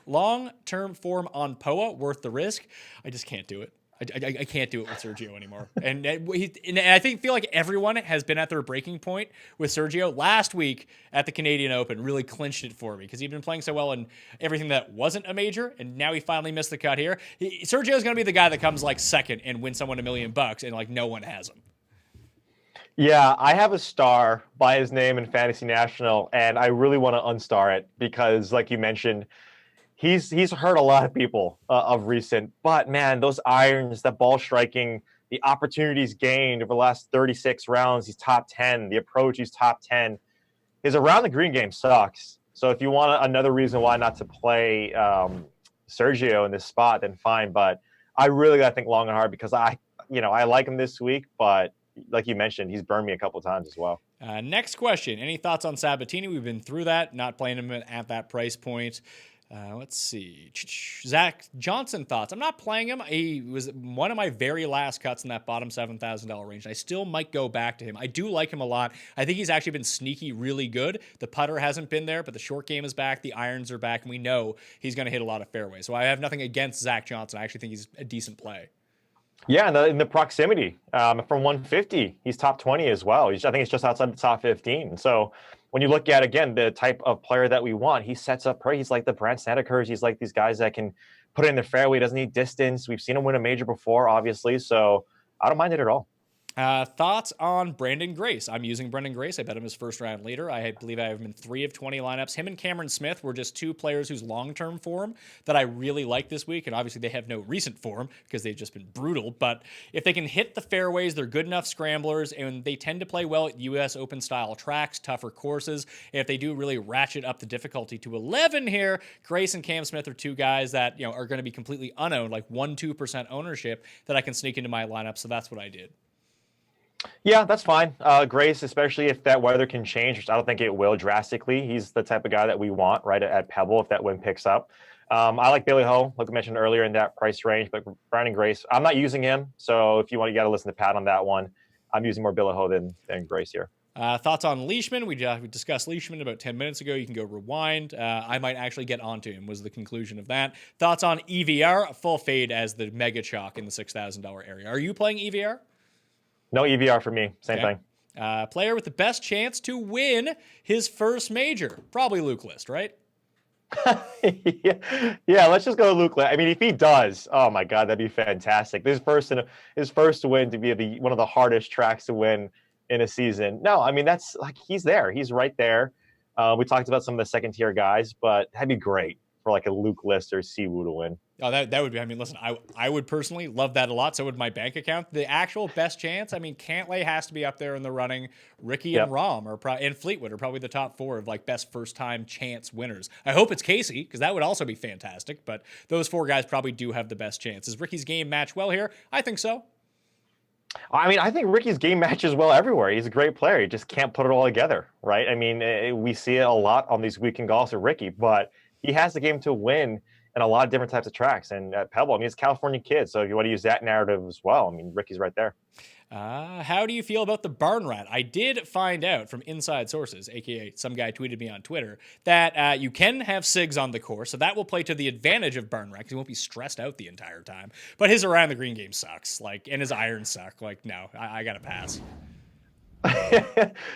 long-term form on POA worth the risk. I just can't do it. I can't do it with Sergio anymore. And I feel like everyone has been at their breaking point with Sergio. Last week at the Canadian Open really clinched it for me because he'd been playing so well in everything that wasn't a major, and now he finally missed the cut here. Sergio's going to be the guy that comes like second and wins someone $1 million, and like no one has him. Yeah, I have a star by his name in Fantasy National, and I really want to unstar it because, like you mentioned, he's hurt a lot of people of recent. But, man, those irons, that ball striking, the opportunities gained over the last 36 rounds, he's top 10. The approach, he's top 10. His around-the-green game sucks. So if you want another reason why not to play Sergio in this spot, then fine. But I really got to think long and hard because I like him this week, but like you mentioned, he's burned me a couple of times as well. Next question. Any thoughts on Sabatini? We've been through that, not playing him at that price point. Let's see. Zach Johnson thoughts. I'm not playing him. He was one of my very last cuts in that bottom $7,000 range. I still might go back to him. I do like him a lot. I think he's actually been sneaky really good. The putter hasn't been there, but the short game is back. The irons are back, and we know he's going to hit a lot of fairways. So I have nothing against Zach Johnson. I actually think he's a decent play. Yeah, in the proximity from 150, he's top 20 as well. I think it's just outside the top 15. So when you look at, again, the type of player that we want, he sets up prey. He's like the Brant Snedeker. He's like these guys that can put it in the fairway, doesn't need distance. We've seen him win a major before, obviously. So I don't mind it at all. Thoughts on Brandon Grace? I'm using Brandon Grace. I bet him his first round leader. I believe I have him in 3 of 20 lineups. Him and Cameron Smith were just 2 players whose long-term form that I really like this week. And obviously they have no recent form because they've just been brutal. But if they can hit the fairways, they're good enough scramblers, and they tend to play well at U.S. Open style tracks, tougher courses. And if they do really ratchet up the difficulty to 11 here, Grace and Cam Smith are 2 guys that are going to be completely unowned, like 1-2% ownership that I can sneak into my lineup. So that's what I did. Yeah, that's fine. Grace, especially if that weather can change, which I don't think it will drastically. He's the type of guy that we want right at Pebble if that wind picks up. I like Billy Ho, like I mentioned earlier, in that price range, but Brandon Grace, I'm not using him. So if you got to listen to Pat on that one. I'm using more Billy Ho than Grace here. Thoughts on Leishman? We discussed Leishman about 10 minutes ago. You can go rewind. I might actually get onto him was the conclusion of that. Thoughts on EVR? Full fade as the mega chalk in the $6,000 area. Are you playing EVR? No EVR for me. Same thing. Player with the best chance to win his first major. Probably Luke List, right? Yeah, let's just go to Luke List. I mean, if he does, oh my God, that'd be fantastic. His first win to be one of the hardest tracks to win in a season. No, I mean, that's like he's there. He's right there. We talked about some of the second tier guys, but that'd be great for like a Luke List or Siwoo to win. Oh, that would be. I mean, listen, I would personally love that a lot. So would my bank account. The actual best chance. I mean, Cantlay has to be up there in the running. Ricky and Rahm and Fleetwood are probably the top 4 of like best first time chance winners. I hope it's Casey because that would also be fantastic. But those 4 guys probably do have the best chances. Ricky's game match well here. I think so. I mean, I think Ricky's game matches well everywhere. He's a great player. He just can't put it all together, right? I mean, we see it a lot on these weekend golfs with Ricky, but he has the game to win. and a lot of different types of tracks. And at Pebble, I mean, it's a California kid, so if you want to use that narrative as well, I mean, Ricky's right there. How do you feel about the barn rat? I did find out from inside sources, aka some guy tweeted me on Twitter, that you can have SIGs on the course, so that will play to the advantage of barn rat because he won't be stressed out the entire time. But his around the green game sucks, and his irons suck. No, I gotta pass.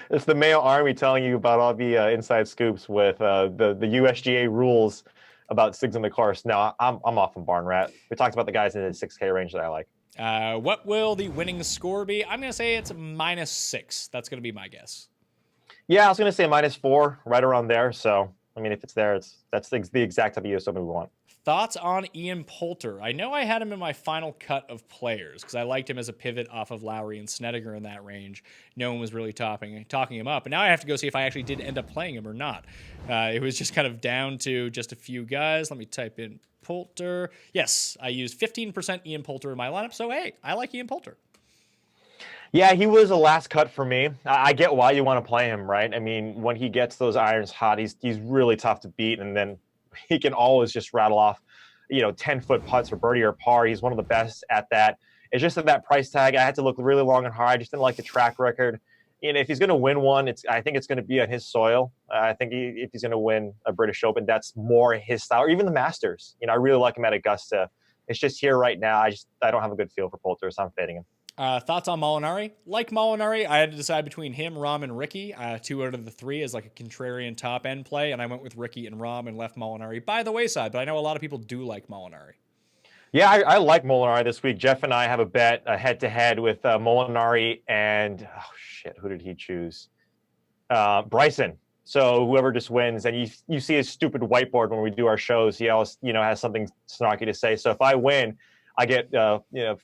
It's the Mayo Army telling you about all the inside scoops with the USGA rules about SIGs on the course. No, I'm off on barn rat. We talked about the guys in the 6K range that I like. What will the winning score be? I'm going to say it's -6. That's going to be my guess. Yeah, I was going to say -4, right around there. So, I mean, if it's there, that's the exact type of US Open we want. Thoughts on Ian Poulter? I know I had him in my final cut of players because I liked him as a pivot off of Lowry and Snedeker in that range. No one was really talking him up. And now I have to go see if I actually did end up playing him or not. It was just kind of down to just a few guys. Let me type in Poulter. Yes, I used 15% Ian Poulter in my lineup. So, hey, I like Ian Poulter. Yeah, he was a last cut for me. I get why you want to play him, right? I mean, when he gets those irons hot, he's really tough to beat. And then he can always just rattle off, 10-foot putts for birdie or par. He's one of the best at that. It's just at that price tag. I had to look really long and hard. I just didn't like the track record. If he's going to win one, I think it's going to be on his soil. I think if he's going to win a British Open, that's more his style, or even the Masters. I really like him at Augusta. It's just here right now. I don't have a good feel for Poulter, so I'm fading him. Thoughts on Molinari? Like Molinari, I had to decide between him, Rahm, and Ricky. 2 out of the 3 as like a contrarian top end play, and I went with Ricky and Rahm and left Molinari by the wayside. But I know a lot of people do like Molinari. Yeah, I like Molinari this week. Jeff and I have a bet, a head-to-head with Molinari and who did he choose? Bryson. So whoever just wins, and you see his stupid whiteboard when we do our shows. He always has something snarky to say. So if I win, I get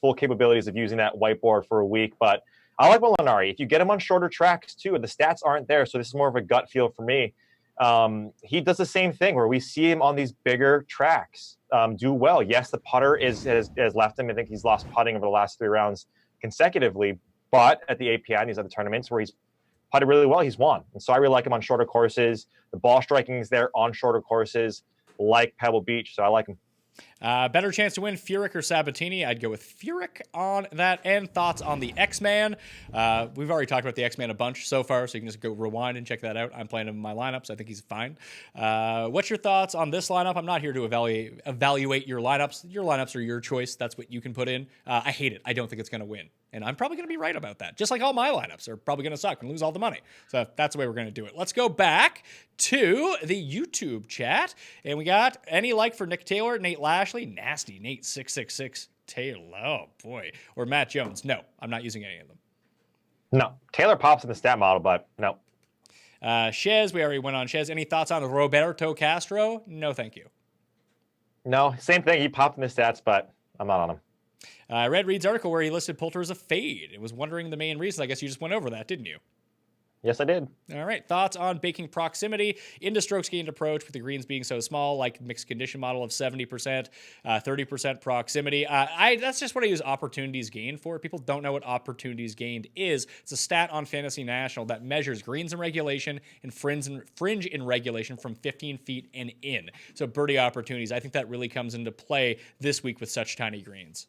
full capabilities of using that whiteboard for a week. But I like Molinari. If you get him on shorter tracks too, and the stats aren't there, so this is more of a gut feel for me. He does the same thing where we see him on these bigger tracks do well. Yes, the putter has left him. I think he's lost putting over the last 3 rounds consecutively. But at the API and these other tournaments where he's putted really well, he's won. And so I really like him on shorter courses. The ball striking is there on shorter courses like Pebble Beach. So I like him. Better chance to win, Furyk or Sabatini? I'd go with Furyk on that end. Thoughts on the X-Man? We've already talked about the X-Man a bunch so far, so you can just go rewind and check that out. I'm playing him in my lineups. I think he's fine. What's your thoughts on this lineup? I'm not here to evaluate your lineups. Your lineups are your choice. That's what you can put in. I hate it. I don't think it's going to win. And I'm probably going to be right about that. Just like all my lineups are probably going to suck and lose all the money. So that's the way we're going to do it. Let's go back to the YouTube chat. And we got any like for Nick Taylor, Nate Lashley, nasty Nate 666 Taylor. Oh boy. Or Matt Jones. No, I'm not using any of them. No. Taylor pops in the stat model, but no. Shez, we already went on Shez. Any thoughts on Roberto Castro? No, thank you. No, same thing. He popped in the stats, but I'm not on him. I read Reed's article where he listed Poulter as a fade. It was wondering the main reason. I guess you just went over that, didn't you? Yes, I did. All right. Thoughts on baking proximity into strokes gained approach with the greens being so small, like mixed condition model of 70%, 30% proximity. That's just what I use opportunities gained for. People don't know what opportunities gained is. It's a stat on Fantasy National that measures greens in regulation and fringe in regulation from 15 feet and in. So birdie opportunities. I think that really comes into play this week with such tiny greens.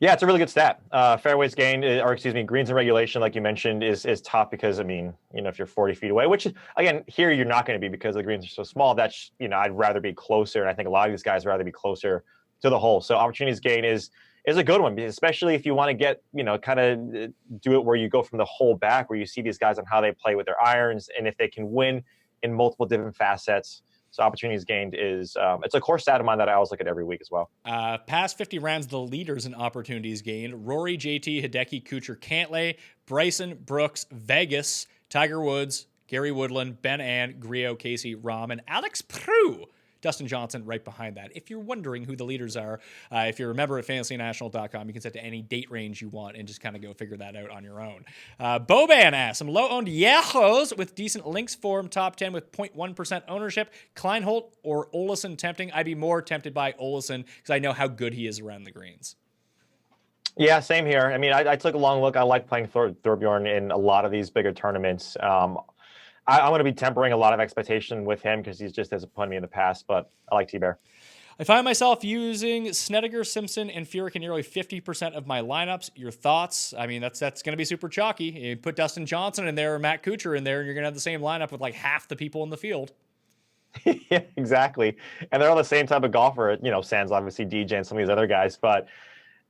Yeah, it's a really good stat. Fairways gained, greens in regulation, like you mentioned, is tough because, if you're 40 feet away, which, again, here you're not going to be because the greens are so small. That's, I'd rather be closer, and I think a lot of these guys would rather be closer to the hole. So opportunities gain is a good one, especially if you want to get, kind of do it where you go from the hole back, where you see these guys on how they play with their irons, and if they can win in multiple different facets. So opportunities gained is it's a core stat of mine that I always look at every week as well. Past 50 rounds, the leaders in opportunities gained: Rory, JT, Hideki, Kuchar, Cantlay, Bryson, Brooks, Vegas, Tiger Woods, Gary Woodland, Ben Ann, Griot, Casey, Rahm, and Alex Prue. Dustin Johnson right behind that. If you're wondering who the leaders are, if you're a member at fantasynational.com, you can set to any date range you want and just kind of go figure that out on your own. Boban asks, some low-owned Yahos with decent links form, top 10 with 0.1% ownership. Kleinholt or Olesen tempting? I'd be more tempted by Olesen because I know how good he is around the greens. Yeah, same here. I took a long look. I like playing Thorbjorn in a lot of these bigger tournaments. I'm going to be tempering a lot of expectation with him because he's just disappointed me in the past, but I like T-Bear. I find myself using Snedeker, Simpson, and Furyk in nearly 50% of my lineups. Your thoughts? I mean, that's going to be super chalky. You put Dustin Johnson in there or Matt Kuchar in there, and you're going to have the same lineup with like half the people in the field. Yeah, exactly. And they're all the same type of golfer, sans obviously DJ and some of these other guys. But,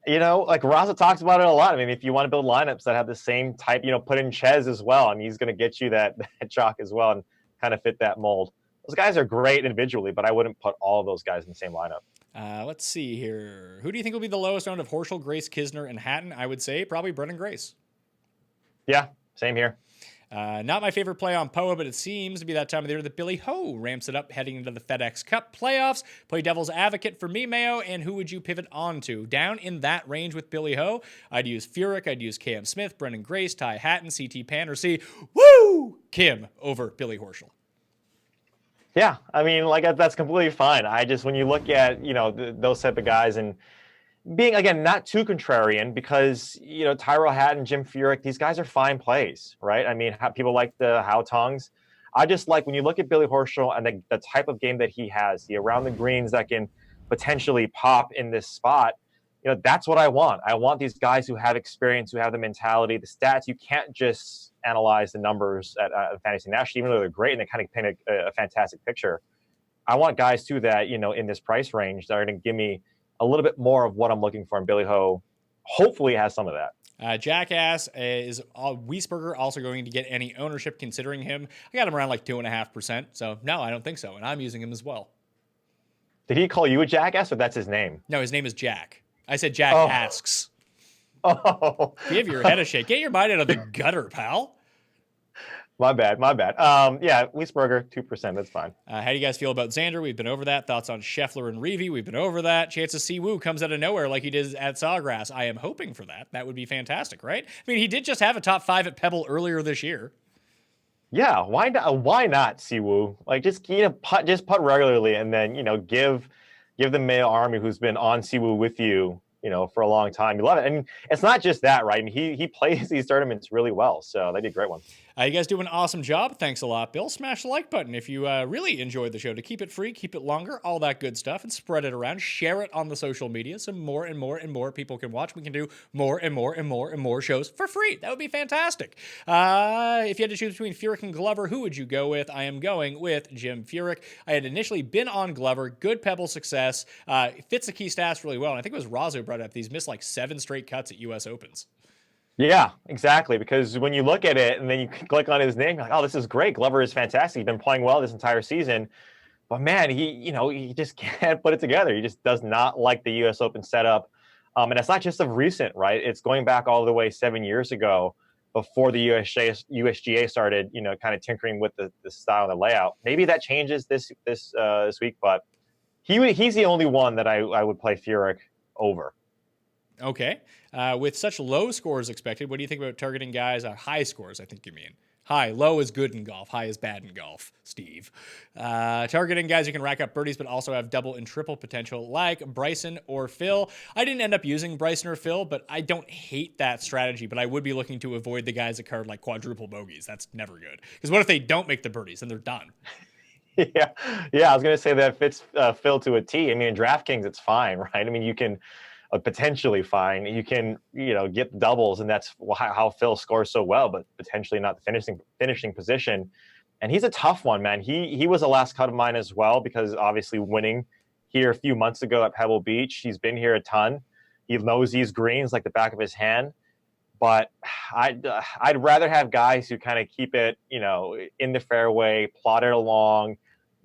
like Raza talks about it a lot. I mean, if you want to build lineups that have the same type, put in Ches as well. I mean, he's going to get you that chalk as well and kind of fit that mold. Those guys are great individually, but I wouldn't put all of those guys in the same lineup. Let's see here. Who do you think will be the lowest owned of Horschel, Grace, Kisner, and Hatton? I would say probably Brendan Grace. Yeah, same here. Not my favorite play on Poa, but it seems to be that time of the year that Billy Ho ramps it up heading into the FedEx Cup playoffs. Play devil's advocate for me, Mayo, and who would you pivot on to? Down in that range with Billy Ho, I'd use Furyk, I'd use Cam Smith, Brendan Grace, Ty Hatton, CT Pan, or Kim over Billy Horschel. Yeah, I mean, that's completely fine. When you look at, those type of guys and being, again, not too contrarian because, Tyrell Hatton, Jim Furyk, these guys are fine plays, right? I mean, people like the How Tongs. I just like when you look at Billy Horschel and the type of game that he has, the around the greens that can potentially pop in this spot, that's what I want. I want these guys who have experience, who have the mentality, the stats. You can't just analyze the numbers at Fantasy National, even though they're great and they kind of paint a fantastic picture. I want guys, too, that, in this price range that are going to give me a little bit more of what I'm looking for. And Billy Ho hopefully has some of that. Jackass is Wiesberger also going to get any ownership considering him? I got him around like 2.5%. So no, I don't think so. And I'm using him as well. Did he call you a jackass or that's his name? No, his name is Jack. I said Jack asks. Oh. Give your head a shake. Get your mind out of the gutter, pal. My bad. Yeah, Wiesberger, 2%. That's fine. How do you guys feel about Xander? We've been over that. Thoughts on Scheffler and Reeve? We've been over that. Chances Siwoo comes out of nowhere like he did at Sawgrass. I am hoping for that. That would be fantastic, right? I mean, he did just have a top 5 at Pebble earlier this year. Yeah, why not? Why not, Siwoo? Just putt regularly, and then give the Mayo Army who's been on Siwoo with you, for a long time. You love it, and it's not just that, right? And he plays these tournaments really well, so they did a great one. You guys do an awesome job. Thanks a lot, Bill. Smash the like button if you really enjoyed the show. To keep it free, keep it longer, all that good stuff, and spread it around. Share it on the social media so more and more and more people can watch. We can do more and more and more and more shows for free. That would be fantastic. If you had to choose between Furyk and Glover, who would you go with? I am going with Jim Furyk. I had initially been on Glover. Good Pebble success. Fits the key stats really well. And I think it was Razzo brought up. He's missed like 7 straight cuts at U.S. Opens. Yeah, exactly. Because when you look at it and then you click on his name, you're like, oh, this is great. Glover is fantastic. He's been playing well this entire season. But man, he just can't put it together. He just does not like the U.S. Open setup. And it's not just of recent, right? It's going back all the way 7 years ago before the USGA started, kind of tinkering with the style and the layout. Maybe that changes this week, but he's the only one that I would play Furyk over. Okay. With such low scores expected, what do you think about targeting guys? High scores, I think you mean. High. Low is good in golf. High is bad in golf, Steve. Targeting guys who can rack up birdies but also have double and triple potential, like Bryson or Phil. I didn't end up using Bryson or Phil, but I don't hate that strategy, but I would be looking to avoid the guys that card like quadruple bogeys. That's never good. Because what if they don't make the birdies and they're done? Yeah, I was going to say that fits Phil to a T. I mean, in DraftKings, it's fine, right? I mean, you can potentially fine. You can, get doubles, and that's how Phil scores so well, but potentially not the finishing position. And he's a tough one, man. He was a last cut of mine as well because obviously winning here a few months ago at Pebble Beach. He's been here a ton. He knows these greens like the back of his hand. But I'd rather have guys who kind of keep it, in the fairway, plot it along.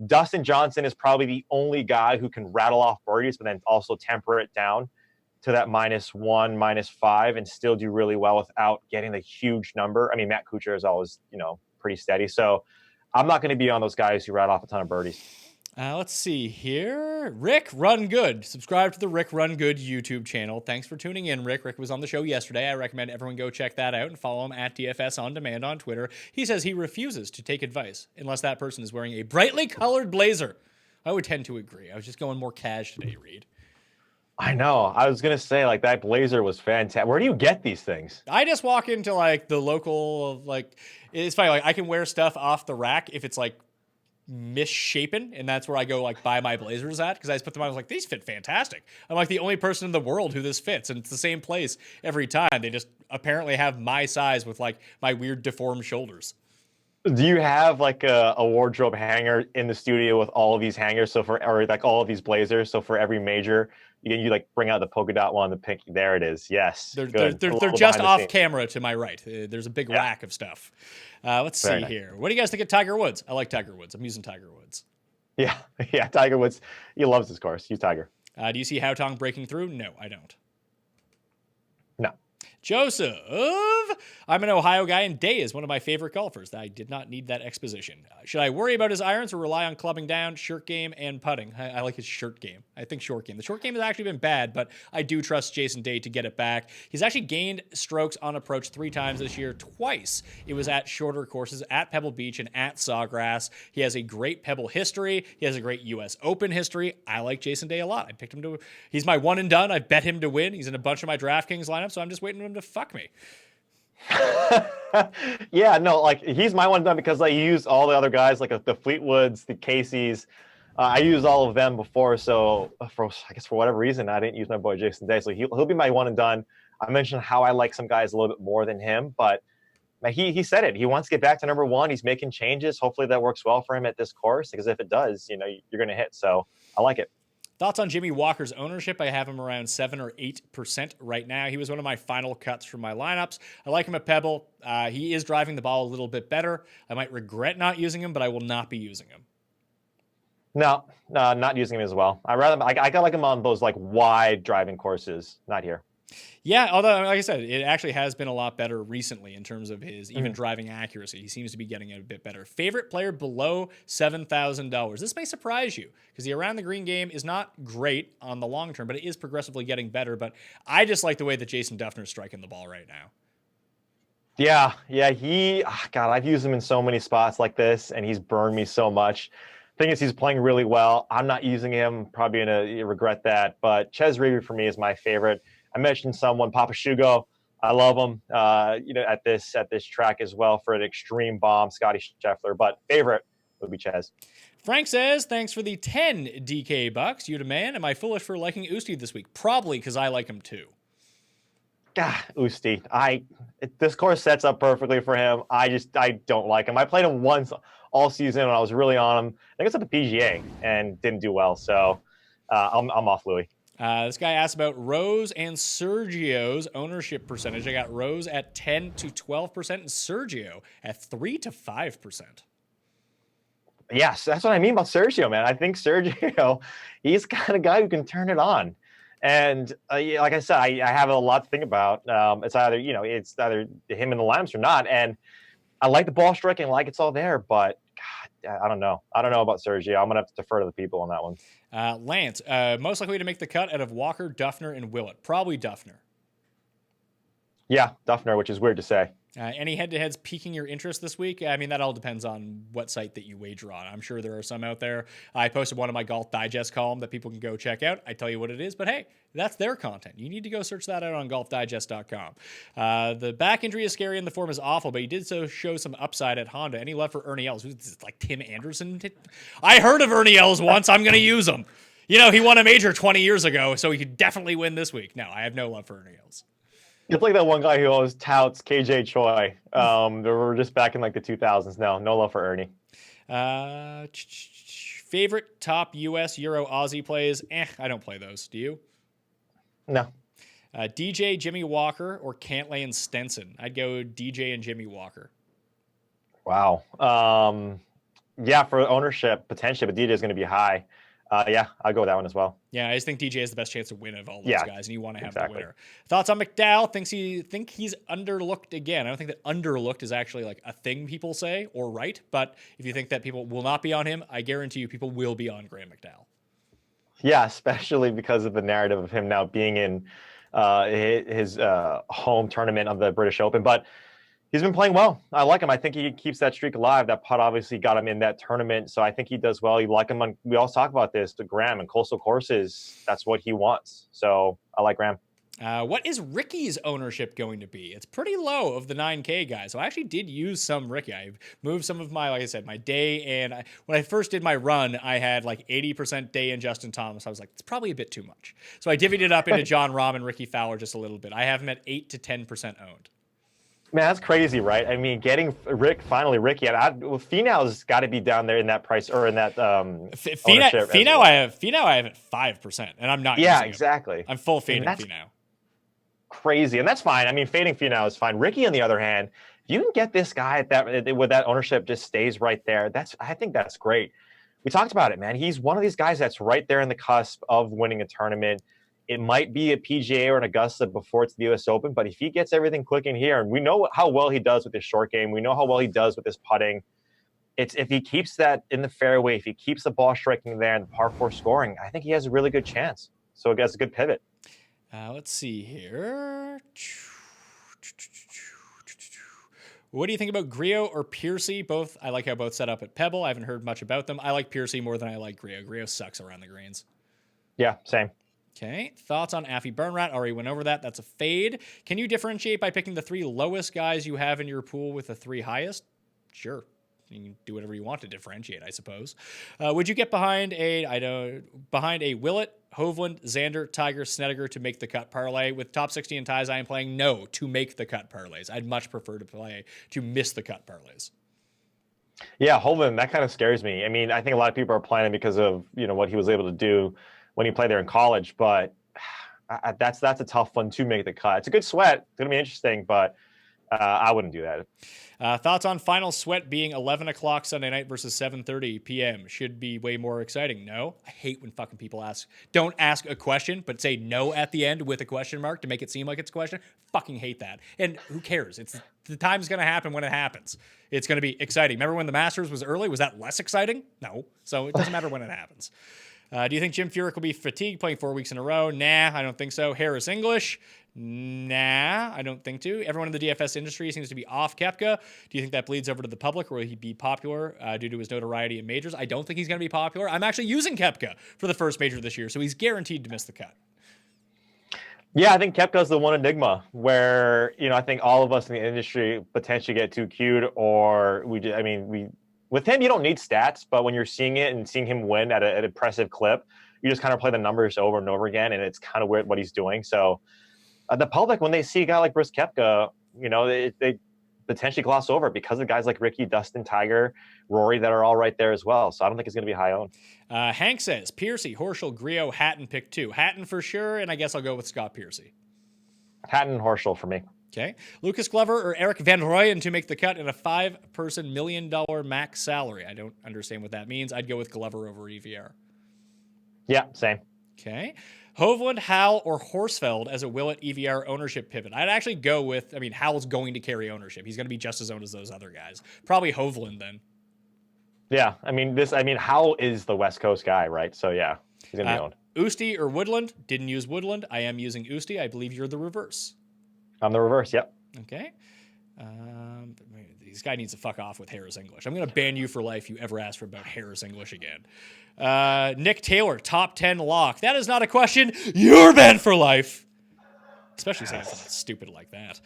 Dustin Johnson is probably the only guy who can rattle off birdies, but then also temper it down to that -1, -5, and still do really well without getting the huge number. I mean, Matt Kuchar is always, pretty steady. So I'm not going to be on those guys who rattle off a ton of birdies. Let's see here. Rick Run Good. Subscribe to the Rick Run Good YouTube channel. Thanks for tuning in, Rick. Rick was on the show yesterday. I recommend everyone go check that out and follow him at DFS On Demand on Twitter. He says he refuses to take advice unless that person is wearing a brightly colored blazer. I would tend to agree. I was just going more cash today, Reed. I know. I was going to say, that blazer was fantastic. Where do you get these things? I just walk into, the local, it's funny. I can wear stuff off the rack if it's, misshapen, and that's where I go like buy my blazers at, because I just put them on. I was like, these fit fantastic. I'm like the only person in the world who this fits, and it's the same place every time. They just apparently have my size with like my weird deformed shoulders. Do you have like a wardrobe hanger in the studio with all of these hangers? So or like all of these blazers. So for every major, you like bring out the polka dot one, the pink. There it is. Yes, they're just off camera to my right. There's a big rack of stuff. Let's see here. What do you guys think of Tiger Woods? I like Tiger Woods. I'm using Tiger Woods. Yeah, Tiger Woods. He loves this course. He's Tiger. Do you see Haotong breaking through? No, I don't. No. Joseph, I'm an Ohio guy, and Day is one of my favorite golfers. I did not need that exposition. Should I worry about his irons or rely on clubbing down, short game, and putting? I like his short game. I think short game. The short game has actually been bad, but I do trust Jason Day to get it back. He's actually gained strokes on approach 3 times this year. Twice it was at shorter courses, at Pebble Beach and at Sawgrass. He has a great Pebble history. He has a great U.S. Open history. I like Jason Day a lot. I picked him to. He's my one and done. I bet him to win. He's in a bunch of my DraftKings lineup, so I'm just waiting for him to fuck me. Yeah, no, like he's my one done because I used all the other guys, like the Fleetwoods, the Caseys. I used all of them before, so for whatever reason, I didn't use my boy Jason Day. So he'll be my one and done. I mentioned how I like some guys a little bit more than him, but he said it. He wants to get back to number one. He's making changes. Hopefully that works well for him at this course, because if it does, you're going to hit. So I like it. Thoughts on Jimmy Walker's ownership? I have him around 7 or 8% right now. He was one of my final cuts from my lineups. I like him at Pebble. He is driving the ball a little bit better. I might regret not using him, but I will not be using him. No, not using him as well. I like him on those like wide driving courses, not here. Yeah, although, like I said, it actually has been a lot better recently in terms of his even driving accuracy. He seems to be getting it a bit better. Favorite player below $7,000. This may surprise you because the around the green game is not great on the long term, but it is progressively getting better. But I just like the way that Jason Duffner's striking the ball right now. Yeah, I've used him in so many spots like this, and he's burned me so much. Thing is, he's playing really well. I'm not using him. Probably gonna regret that. But Ches Reavie for me is my favorite. I mentioned someone, Papa Shugo. I love him. At this track as well for an extreme bomb, Scotty Scheffler. But favorite would be Ches. Frank says, "Thanks for the 10 DK bucks. You demand. Am I foolish for liking Usti this week? Probably because I like him too." God, Usti. This course sets up perfectly for him. I don't like him. I played him once all season when I was really on him. I think it's at the PGA and didn't do well. So I'm off Louis. This guy asked about Rose and Sergio's ownership percentage. I got Rose at 10 to 12% and Sergio at 3 to 5%. Yes, that's what I mean about Sergio, man. I think Sergio, he's the kind of guy who can turn it on. And like I said, I have a lot to think about. It's either him in the lineups or not. And I like the ball striking, like it's all there, but God, I don't know. I don't know about Sergio. I'm gonna have to defer to the people on that one. Lance, most likely to make the cut out of Walker, Duffner, and Willett. Probably Duffner. Yeah, Duffner, which is weird to say. Any head-to-heads piquing your interest this week? I mean, that all depends on what site that you wager on. I'm sure there are some out there. I posted one of my Golf Digest column that people can go check out. I tell you what it is, but hey, that's their content. You need to go search that out on golfdigest.com. The back injury is scary and the form is awful, but he did show some upside at Honda. Any love for Ernie Els? Who's like Tim Anderson? I heard of Ernie Els once. I'm going to use him. He won a major 20 years ago, so he could definitely win this week. No, I have no love for Ernie Els. It's like that one guy who always touts KJ Choi. They were just back in like the 2000s. No love for Ernie. Favorite top US Euro Aussie plays? I don't play those. Do you? No. DJ, Jimmy Walker, or Cantlay and Stenson? I'd go DJ and Jimmy Walker. Wow. Yeah, for ownership, potentially, but DJ is going to be high. Yeah, I'll go with that one as well. Yeah, I just think DJ has the best chance to win of all those guys, and you want to have the winner. Thoughts on McDowell? Think he's underlooked again. I don't think that underlooked is actually like a thing people say or right, but if you think that people will not be on him, I guarantee you people will be on Graham McDowell. Yeah, especially because of the narrative of him now being in his home tournament of the British Open, but he's been playing well. I like him. I think he keeps that streak alive. That putt obviously got him in that tournament, so I think he does well. You like him on. We always talk about this. The Graham and coastal courses. That's what he wants. So I like Graham. What is Ricky's ownership going to be? It's pretty low of the 9K guys. So I actually did use some Ricky. I moved some of my, like I said, my day. And when I first did my run, I had like 80% day in Justin Thomas. I was like, it's probably a bit too much. So I divvied it up into John Rahm and Ricky Fowler just a little bit. I have them at 8 to 10% owned. Man, that's crazy, right? I mean, getting Ricky. Finau's got to be down there in that price or in that Finau, I have at 5%, and I'm not. Yeah, using exactly. It. I'm full fading Finau. Crazy, and that's fine. I mean, fading Finau is fine. Ricky, on the other hand, if you can get this guy at that with that ownership just stays right there, I think that's great. We talked about it, man. He's one of these guys that's right there in the cusp of winning a tournament. It might be a PGA or an Augusta before it's the U.S. Open, but if he gets everything clicking here, and we know how well he does with his short game, we know how well he does with his putting. It's if he keeps that in the fairway, if he keeps the ball striking there and the par 4 scoring, I think he has a really good chance. So I guess a good pivot. Let's see here. What do you think about Griot or Piercy? Both, I like how both set up at Pebble. I haven't heard much about them. I like Piercy more than I like Griot. Griot sucks around the greens. Yeah, same. Okay. Thoughts on Affy Burnrat? Already went over that. That's a fade. Can you differentiate by picking the 3 lowest guys you have in your pool with the 3 highest? Sure. You can do whatever you want to differentiate, I suppose. Would you get behind a Willett, Hovland, Xander, Tiger, Snedeker to make the cut parlay? With top 60 and ties, I am playing no to make the cut parlays. I'd much prefer to play to miss the cut parlays. Yeah, Hovland, that kind of scares me. I mean, I think a lot of people are playing because of what he was able to do when he played there in college, but that's a tough one to make the cut. It's a good sweat. It's going to be interesting, but I wouldn't do that. Thoughts on final sweat being 11 o'clock Sunday night versus 7:30 p.m. Should be way more exciting. No? I hate when fucking people don't ask a question, but say no at the end with a question mark to make it seem like it's a question. Fucking hate that. And who cares? The time's going to happen when it happens. It's going to be exciting. Remember when the Masters was early? Was that less exciting? No. So it doesn't matter when it happens. Do you think Jim Furyk will be fatigued playing 4 weeks in a row? Nah, I don't think so. Harris English? Nah, I don't think so. Everyone in the DFS industry seems to be off Koepka. Do you think that bleeds over to the public, or will he be popular due to his notoriety in majors? I don't think he's going to be popular. I'm actually using Koepka for the first major this year, so he's guaranteed to miss the cut. Yeah, I think Koepka's the one enigma where, I think all of us in the industry potentially get too cute, or with him, you don't need stats, but when you're seeing it and seeing him win at an impressive clip, you just kind of play the numbers over and over again, and it's kind of weird what he's doing. So the public, when they see a guy like Brooks Koepka, they potentially gloss over it because of guys like Ricky, Dustin, Tiger, Rory that are all right there as well. So I don't think it's going to be high owned. Hank says, Piercy, Horschel, Griot, Hatton, pick 2. Hatton for sure, and I guess I'll go with Scott Piercy. Hatton, Horschel for me. Okay. Lucas Glover or Eric Van Rooyen to make the cut in a 5-person $1 million max salary. I don't understand what that means. I'd go with Glover over EVR. Yeah, same. Okay. Hovland, Howell, or Horsfeld as a Willett EVR ownership pivot. I'd actually go with, Howell's going to carry ownership. He's going to be just as owned as those other guys. Probably Hovland then. Yeah. Howell is the West Coast guy, right? So yeah, he's going to be owned. Usti or Woodland. Didn't use Woodland. I am using Usti. I believe you're the reverse. I'm the reverse, yep. Okay. This guy needs to fuck off with Harris English. I'm going to ban you for life if you ever ask for about Harris English again. Nick Taylor, top 10 lock. That is not a question. You're banned for life. Especially saying something stupid like that.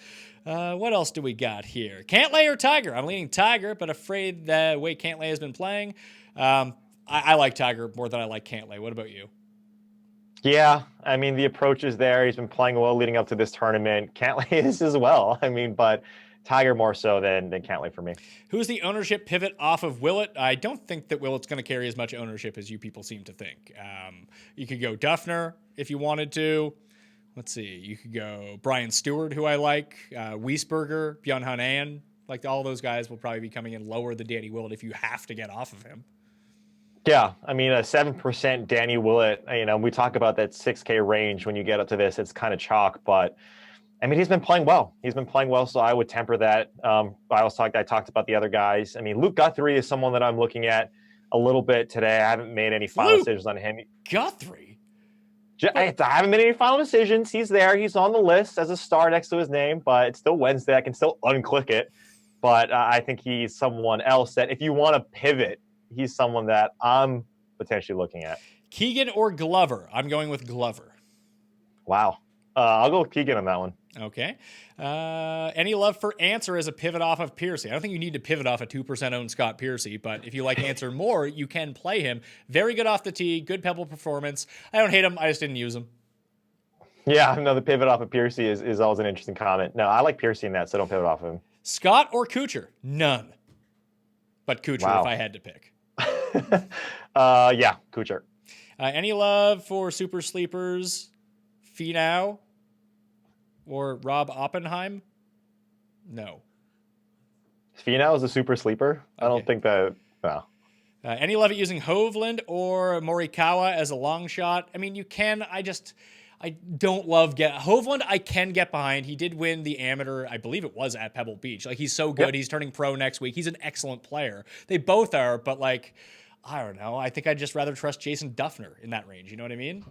What else do we got here? Cantlay or Tiger? I'm leaning Tiger, but afraid the way Cantlay has been playing. I like Tiger more than I like Cantlay. What about you? Yeah, the approach is there. He's been playing well leading up to this tournament. Cantlay is as well. But Tiger more so than Cantlay for me. Who's the ownership pivot off of Willett? I don't think that Willett's going to carry as much ownership as you people seem to think. You could go Duffner if you wanted to. Let's see. You could go Brian Stewart, who I like. Wiesberger, Byung-Hun An. Like all those guys will probably be coming in lower than Danny Willett if you have to get off of him. Yeah, a 7% Danny Willett, we talk about that 6K range when you get up to this, it's kind of chalk, but he's been playing well. So I would temper that. I talked about the other guys. Luke Guthrie is someone that I'm looking at a little bit today. I haven't made any final decisions on him. Guthrie? I haven't made any final decisions. He's there. He's on the list as a star next to his name, but it's still Wednesday. I can still unclick it. But I think he's someone else that if you want to pivot, he's someone that I'm potentially looking at. Keegan or Glover? I'm going with Glover. Wow. I'll go with Keegan on that one. Okay. Any love for Answer as a pivot off of Piercy? I don't think you need to pivot off a 2% owned Scott Piercy, but if you like Answer more, you can play him. Very good off the tee, good pebble performance. I don't hate him. I just didn't use him. Yeah, no, the pivot off of Piercy is always an interesting comment. No, I like Piercy in that, so don't pivot off of him. Scott or Kuchar? None. But Kuchar Wow. if I had to pick. Yeah, Kuchar. Any love for super sleepers, Finau or Rob Oppenheim? No. Finau is a super sleeper. I don't think that. No. Any love at using Hovland or Morikawa as a long shot? I mean, you can. I don't love Hovland. I can get behind. He did win the amateur. I believe it was at Pebble Beach. Like, he's so good. Yep. He's turning pro next week. He's an excellent player. They both are, but like, I don't know. I think I'd just rather trust Jason Duffner in that range. You know what I mean?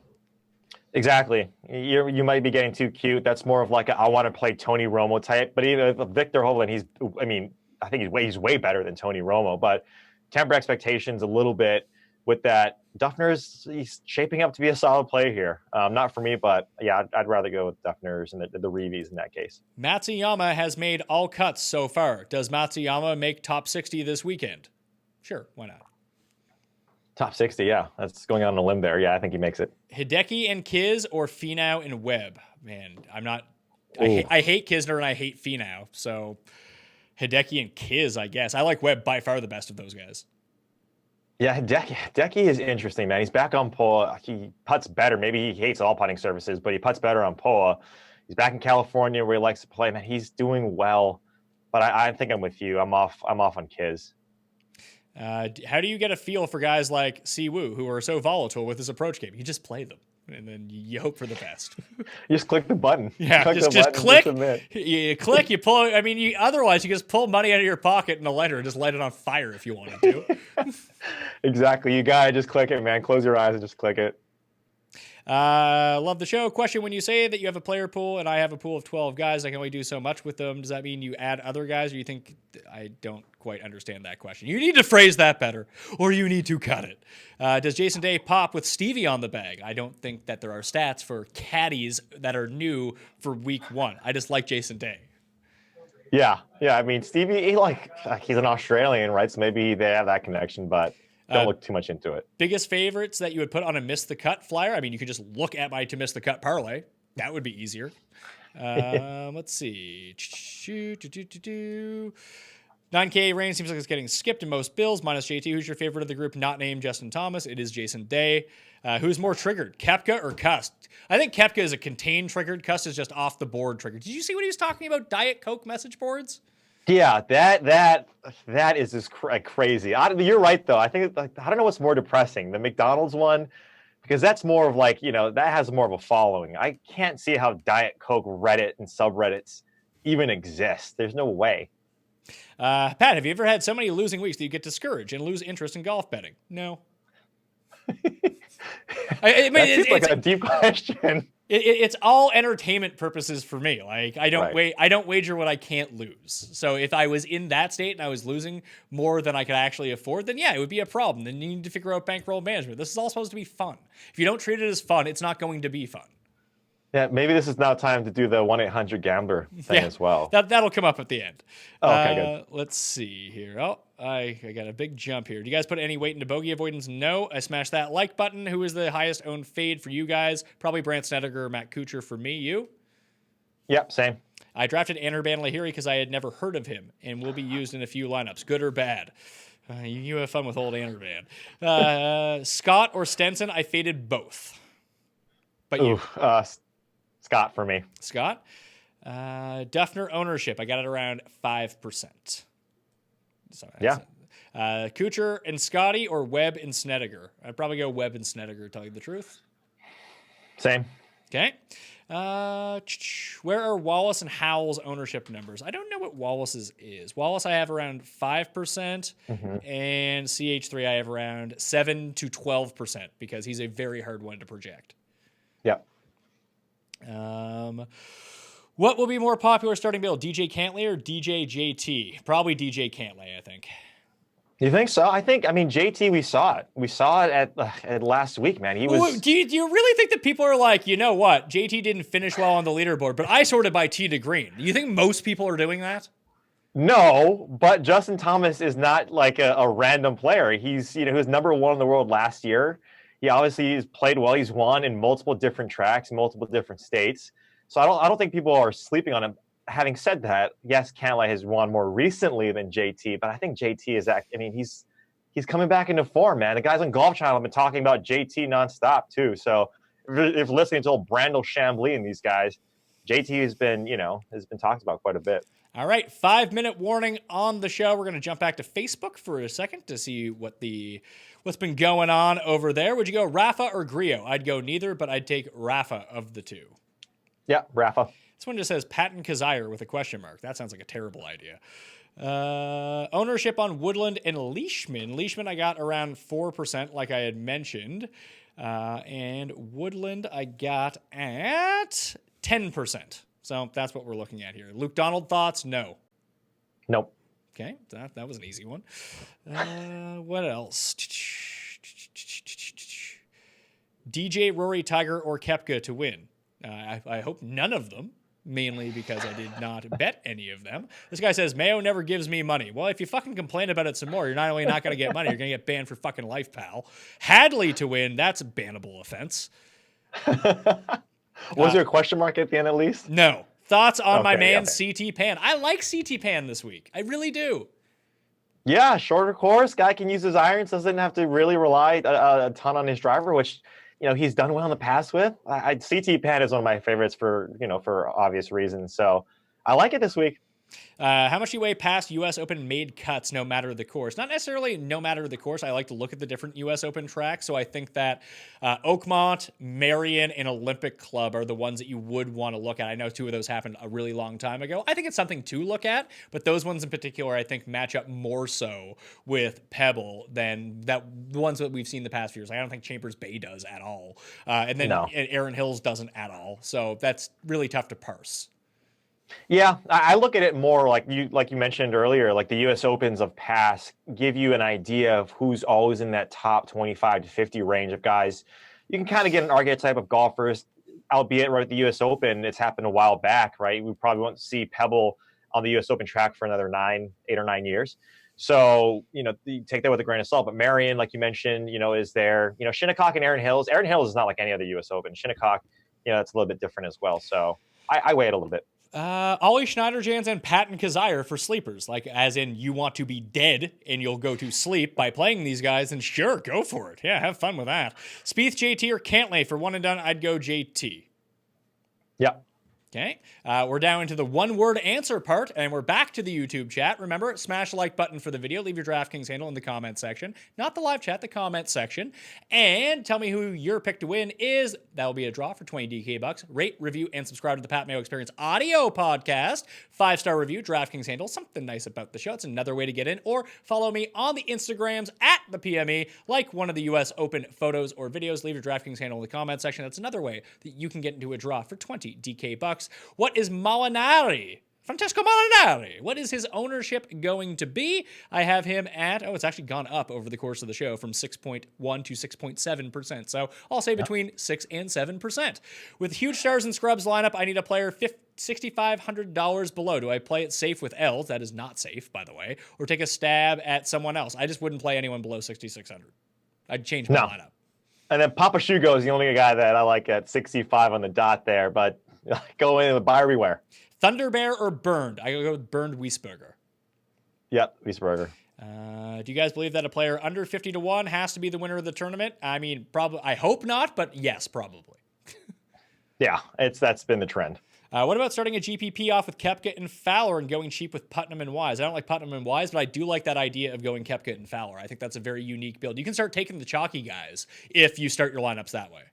Exactly. You might be getting too cute. That's more of like I want to play Tony Romo type. But even Victor Hovland, I think he's way better than Tony Romo. But temper expectations a little bit with that. He's shaping up to be a solid play here. Not for me, but yeah, I'd rather go with Duffner's and the Reeves in that case. Matsuyama has made all cuts so far. Does Matsuyama make top 60 this weekend? Sure, why not? Top 60, yeah. That's going on a limb there. Yeah, I think he makes it. Hideki and Kiz or Finau and Webb? Man, I'm not... I hate Kisner and I hate Finau, so Hideki and Kiz, I guess. I like Webb by far the best of those guys. Yeah, Hideki is interesting, man. He's back on pole. He putts better. Maybe he hates all putting surfaces, but he putts better on pole. He's back in California where he likes to play. Man, he's doing well. But I think I'm with you. I'm off on Kiz. How do you get a feel for guys like Siwoo who are so volatile with his approach game? You just play them, and then you hope for the best. You just click the button. Yeah, just click. You click, you pull. I mean, otherwise you just pull money out of your pocket in a lighter and just light it on fire if you wanted to. Exactly. You gotta just click it, man. Close your eyes and just click it. Love the show. Question: when you say that you have a player pool and I have a pool of 12 guys, I can only do so much with them. Does that mean you add other guys, or you think I don't quite understand that question? You need to phrase that better, or you need to cut it. Does Jason Day pop with Stevie on the bag? I don't think that there are stats for caddies that are new for week 1. I just like Jason Day. Yeah. I mean, Stevie, he's an Australian, right? So maybe they have that connection, but don't look too much into it. Biggest favorites that you would put on a miss the cut flyer? I mean, you could just look at my to miss the cut parlay. That would be easier. Let's see. 9K range seems like it's getting skipped in most bills, minus JT. Who's your favorite of the group not named Justin Thomas? It is Jason Day. Who's more triggered, Koepka or Cust? I think Koepka is a contained triggered. Cust is just off the board triggered. Did you see what he was talking about? Diet Coke message boards? Yeah, that is just crazy. You're right, though. I think I don't know what's more depressing, the McDonald's one, because that's more of like, that has more of a following. I can't see how Diet Coke Reddit and subreddits even exist. There's no way. Pat, have you ever had so many losing weeks that you get discouraged and lose interest in golf betting? No. That seems like a deep question. It's all entertainment purposes for me. Like I don't wager what I can't lose. So if I was in that state and I was losing more than I could actually afford, then yeah, it would be a problem. Then you need to figure out bankroll management. This is all supposed to be fun. If you don't treat it as fun, it's not going to be fun. Yeah, maybe this is now time to do the 1-800-GAMBLER thing as well. That'll come up at the end. Oh, okay, good. Let's see here. Oh, I got a big jump here. Do you guys put any weight into bogey avoidance? No. I smashed that like button. Who is the highest owned fade for you guys? Probably Brandt Snedeker or Matt Kuchar for me. You? Yep, same. I drafted Anirban Lahiri because I had never heard of him and will be used in a few lineups, good or bad. You have fun with old Anirban. Scott or Stenson? I faded both. But you? Scott for me. Scott? Duffner ownership. I got it around 5%. So yeah. Kuchar and Scotty or Webb and Snedeker? I'd probably go Webb and Snedeker, to tell you the truth. Same. Okay. Where are Wallace and Howell's ownership numbers? I don't know what Wallace's is. Wallace I have around 5%, and CH3 I have around 7 to 12% because he's a very hard one to project. Yeah. What will be more popular starting build, DJ Cantlay or DJ JT? Probably DJ Cantlay, I think. You think so? I mean, JT, we saw it. We saw it at last week, man. He was. Do you really think that people are like, you know what? JT didn't finish well on the leaderboard, but I sorted by tee to green. Do you think most people are doing that? No, but Justin Thomas is not like a random player. He's, he was number one in the world last year. He obviously has played well. He's won in multiple different tracks, multiple different states. So I don't think people are sleeping on him. Having said that, yes, Cantlay has won more recently than JT, but I think JT is he's coming back into form, man. The guys on Golf Channel have been talking about JT nonstop too. So if listening to old Brandel Chambly and these guys, JT has been talked about quite a bit. All right, 5-minute warning on the show. We're going to jump back to Facebook for a second to see what's been going on over there. Would you go Rafa or Griot? I'd go neither, but I'd take Rafa of the two. Yeah, Rafa. This one just says Patton Kazire with a question mark. That sounds like a terrible idea. Ownership on Woodland and Leishman. Leishman I got around 4%, like I had mentioned. And Woodland I got at 10%. So that's what we're looking at here. Luke Donald, thoughts? No. Nope. Okay, that was an easy one. What else? DJ, Rory, Tiger, or Koepka to win. I hope none of them, mainly because I did not bet any of them. This guy says, Mayo never gives me money. Well, if you fucking complain about it some more, you're not only not going to get money, you're going to get banned for fucking life, pal. Hadley to win, that's a bannable offense. Was there a question mark at the end at least? No. Thoughts on my man CT Pan? I like CT Pan this week. I really do. Yeah, shorter course. Guy can use his irons. Doesn't have to really rely a ton on his driver, which he's done well in the past with. CT Pan is one of my favorites for obvious reasons. So I like it this week. How much do you weigh past U.S. Open made cuts no matter the course? Not necessarily no matter the course. I like to look at the different U.S. Open tracks. So I think that Oakmont, Marion, and Olympic Club are the ones that you would want to look at. I know two of those happened a really long time ago. I think it's something to look at, but those ones in particular I think match up more so with Pebble than the ones that we've seen the past few years. I don't think Chambers Bay does at all. And then Aaron Hills doesn't at all. So that's really tough to parse. Yeah, I look at it more like you mentioned earlier, like the U.S. Opens of past give you an idea of who's always in that top 25 to 50 range of guys. You can kind of get an archetype of golfers, albeit right at the U.S. Open, it's happened a while back, right? We probably won't see Pebble on the U.S. Open track for another 8 or 9 years. So, you take that with a grain of salt. But Marion, like you mentioned, is there. Shinnecock and Aaron Hills. Aaron Hills is not like any other U.S. Open. Shinnecock, it's a little bit different as well. So I weigh it a little bit. Ollie Schneiderjans and Patton Kazire for sleepers. Like, as in you want to be dead and you'll go to sleep by playing these guys, and sure, go for it. Yeah, have fun with that. Spieth, JT, or Cantlay for one and done, I'd go JT. Yep. Okay, we're down into the one-word answer part, and we're back to the YouTube chat. Remember, smash the like button for the video. Leave your DraftKings handle in the comment section. Not the live chat, the comment section. And tell me who your pick to win is. That will be a draw for 20 DK bucks. Rate, review, and subscribe to the Pat Mayo Experience audio podcast. 5-star review, DraftKings handle. Something nice about the show. It's another way to get in. Or follow me on the Instagrams at the PME. Like one of the U.S. Open photos or videos. Leave your DraftKings handle in the comment section. That's another way that you can get into a draw for 20 DK bucks. What is Molinari? Francesco Molinari. What is his ownership going to be? I have him at, it's actually gone up over the course of the show from 6.1 to 6.7%. So I'll say between 6 and 7%. With huge stars and scrubs lineup, I need a player $6,500 below. Do I play it safe with L's? That is not safe, by the way. Or take a stab at someone else? I just wouldn't play anyone below 6,600. I'd change my lineup. And then Papa Shugo is the only guy that I like at 65 on the dot there, but go in with buyer beware. Thunder Bear or Burned? I go with Burned Wiesberger. Yep, Wiesberger. Do you guys believe that a player under 50 to 1 has to be the winner of the tournament? I mean, probably. I hope not, but yes, probably. Yeah, that's been the trend. What about starting a GPP off with Koepka and Fowler and going cheap with Putnam and Wise? I don't like Putnam and Wise, but I do like that idea of going Koepka and Fowler. I think that's a very unique build. You can start taking the chalky guys if you start your lineups that way.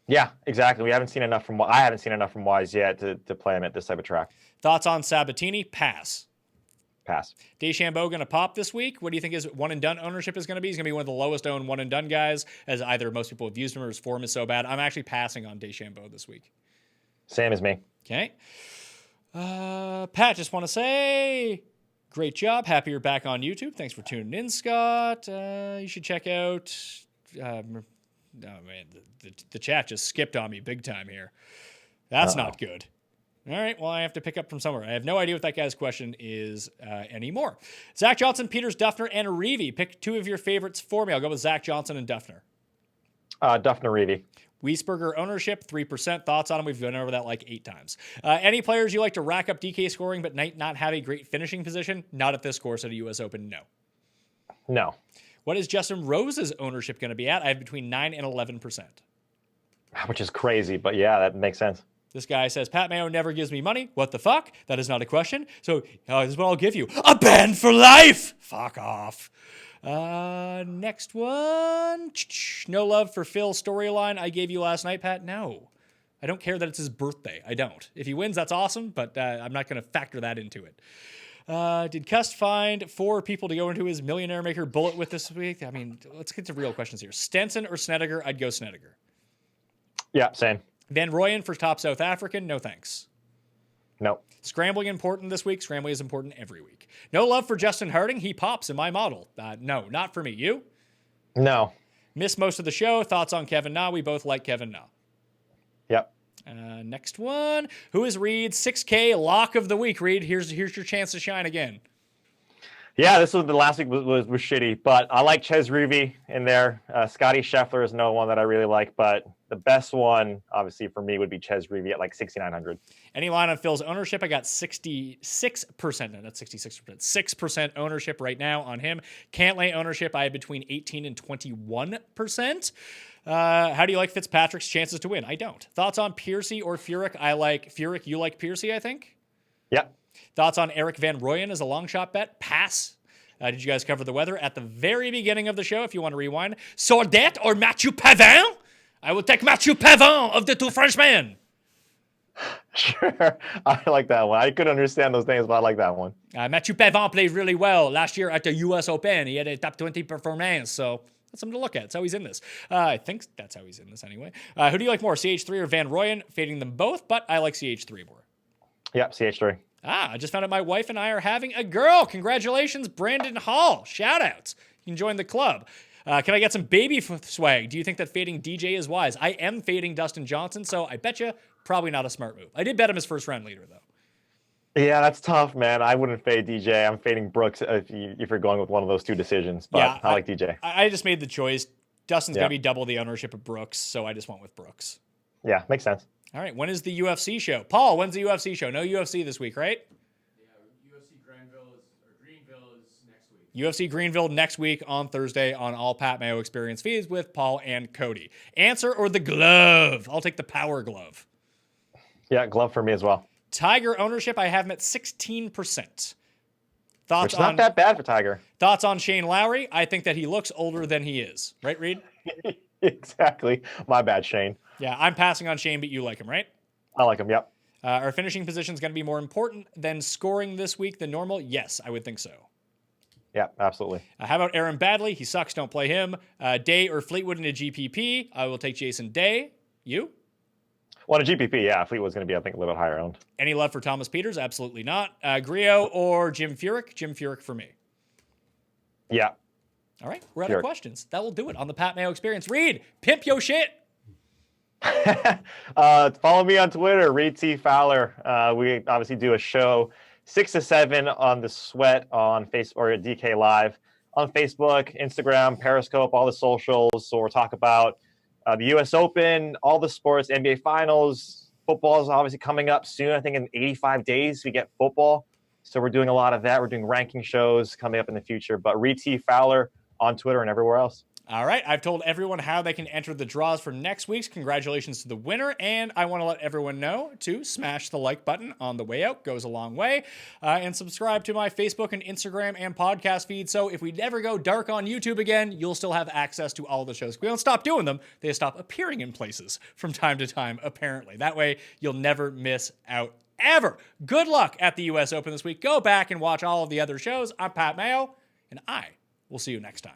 Yeah, exactly. I haven't seen enough from Wise yet to play him at this type of track. Thoughts on Sabatini? Pass. DeChambeau going to pop this week. What do you think his one and done ownership is going to be? He's going to be one of the lowest owned one and done guys, as either most people have used him or his form is so bad. I'm actually passing on DeChambeau this week. Same as me. Okay. Pat, just want to say Great job. Happy you're back on YouTube. Thanks for tuning in, Scott. You should check out... oh, man, the chat just skipped on me big time here. That's not good. All right, well, I have to pick up from somewhere. I have no idea what that guy's question is anymore. Zach Johnson, Peters, Duffner, and Reevy. Pick two of your favorites for me. I'll go with Zach Johnson and Duffner. Duffner, Reevy. Wiesberger ownership, 3%. Thoughts on him? We've gone over that like 8 times. Any players you like to rack up DK scoring but not have a great finishing position? Not at this course at a U.S. Open, no. No. What is Justin Rose's ownership going to be at? I have between 9 and 11%. Which is crazy, but yeah, that makes sense. This guy says, Pat Mayo never gives me money. What the fuck? That is not a question. So this is what I'll give you. A ban for life! Fuck off. Next one. No love for Phil's storyline I gave you last night, Pat? No. I don't care that it's his birthday. I don't. If he wins, that's awesome, but I'm not going to factor that into it. Did Cust find 4 people to go into his Millionaire Maker bullet with this week? I mean, let's get to real questions here. Stenson or Snedeker? I'd go Snedeker. Yeah, same. Van Rooyen for top South African? No thanks. No. Scrambling important this week? Scrambling is important every week. No love for Justin Harding? He pops in my model. No, not for me. You? No. Missed most of the show. Thoughts on Kevin Na? We both like Kevin Na. Yep. Next one. Who is Reed's 6K lock of the week? Reed, here's your chance to shine again. Yeah, this was the last week was shitty, but I like Ches Reevy in there. Scotty Scheffler is another one that I really like, but the best one, obviously, for me would be Ches Reevy at like 6,900. Any line on Phil's ownership? I got 66%, no, not 66%, 6% ownership right now on him. Cantlay ownership, I have between 18 and 21%. How do you like Fitzpatrick's chances to win? I don't. Thoughts on Piercy or Furyk? I like Furyk. You like Piercy, I think? Yep. Thoughts on Eric Van Rooyen as a long shot bet? Pass. Did you guys cover the weather at the very beginning of the show? If you want to rewind. Sordet or Mathieu Pavin? I will take Mathieu Pavin of the two Frenchmen. Sure. I like that one. I couldn't understand those names, but I like that one. Mathieu Pavin played really well last year at the U.S. Open. He had a top 20 performance, so that's something to look at. That's how he's in this. I think that's how he's in this anyway. Who do you like more, CH3 or Van Rooyen? Fading them both, but I like CH3 more. Yep, CH3. I just found out my wife and I are having a girl. Congratulations, Brandon Hall. Shout-outs. You can join the club. Can I get some baby swag? Do you think that fading DJ is wise? I am fading Dustin Johnson, so I bet you probably not a smart move. I did bet him his first round leader, though. Yeah, that's tough, man. I wouldn't fade DJ. I'm fading Brooks if you're going with one of those two decisions, but yeah, I like DJ. I just made the choice. Dustin's going to be double the ownership of Brooks, so I just went with Brooks. Yeah, makes sense. All right, when is the UFC show? Paul, when's the UFC show? No UFC this week, right? Yeah, Greenville is next week. UFC Greenville next week on Thursday on all Pat Mayo Experience feeds with Paul and Cody. Answer or the glove? I'll take the power glove. Yeah, glove for me as well. Tiger ownership, I have him at 16%. Thoughts Which not that bad for Tiger. Thoughts on Shane Lowry? I think that he looks older than he is. Right, Reed? Exactly. My bad, Shane. Yeah, I'm passing on Shane, but you like him, right? I like him, yep. Our finishing position is going to be more important than scoring this week than normal? Yes, I would think so. Yeah, absolutely. How about Aaron Badley? He sucks, don't play him. Day or Fleetwood in a GPP? I will take Jason Day. You? Well, in a GPP, yeah, Fleetwood's going to be, I think, a little bit higher owned. Any love for Thomas Peters? Absolutely not. Griot or Jim Furyk? Jim Furyk for me. Yeah. All right, we're out of questions. That will do it on the Pat Mayo Experience. Reed, pimp yo shit. Follow me on Twitter, Reed Fowler. We obviously do a show 6 to 7 on the Sweat on Facebook or DK Live on Facebook, Instagram, Periscope, all the socials. So we'll talk about the U.S. Open, all the sports, NBA Finals. Football is obviously coming up soon. I think in 85 days we get football. So we're doing a lot of that. We're doing ranking shows coming up in the future. But Reed Fowler on Twitter and everywhere else. All right. I've told everyone how they can enter the draws for next week's. Congratulations to the winner. And I want to let everyone know to smash the like button on the way out. Goes a long way. And subscribe to my Facebook and Instagram and podcast feed. So if we never go dark on YouTube again, you'll still have access to all the shows. We don't stop doing them. They just stop appearing in places from time to time, apparently. That way, you'll never miss out ever. Good luck at the U.S. Open this week. Go back and watch all of the other shows. I'm Pat Mayo, and I will see you next time.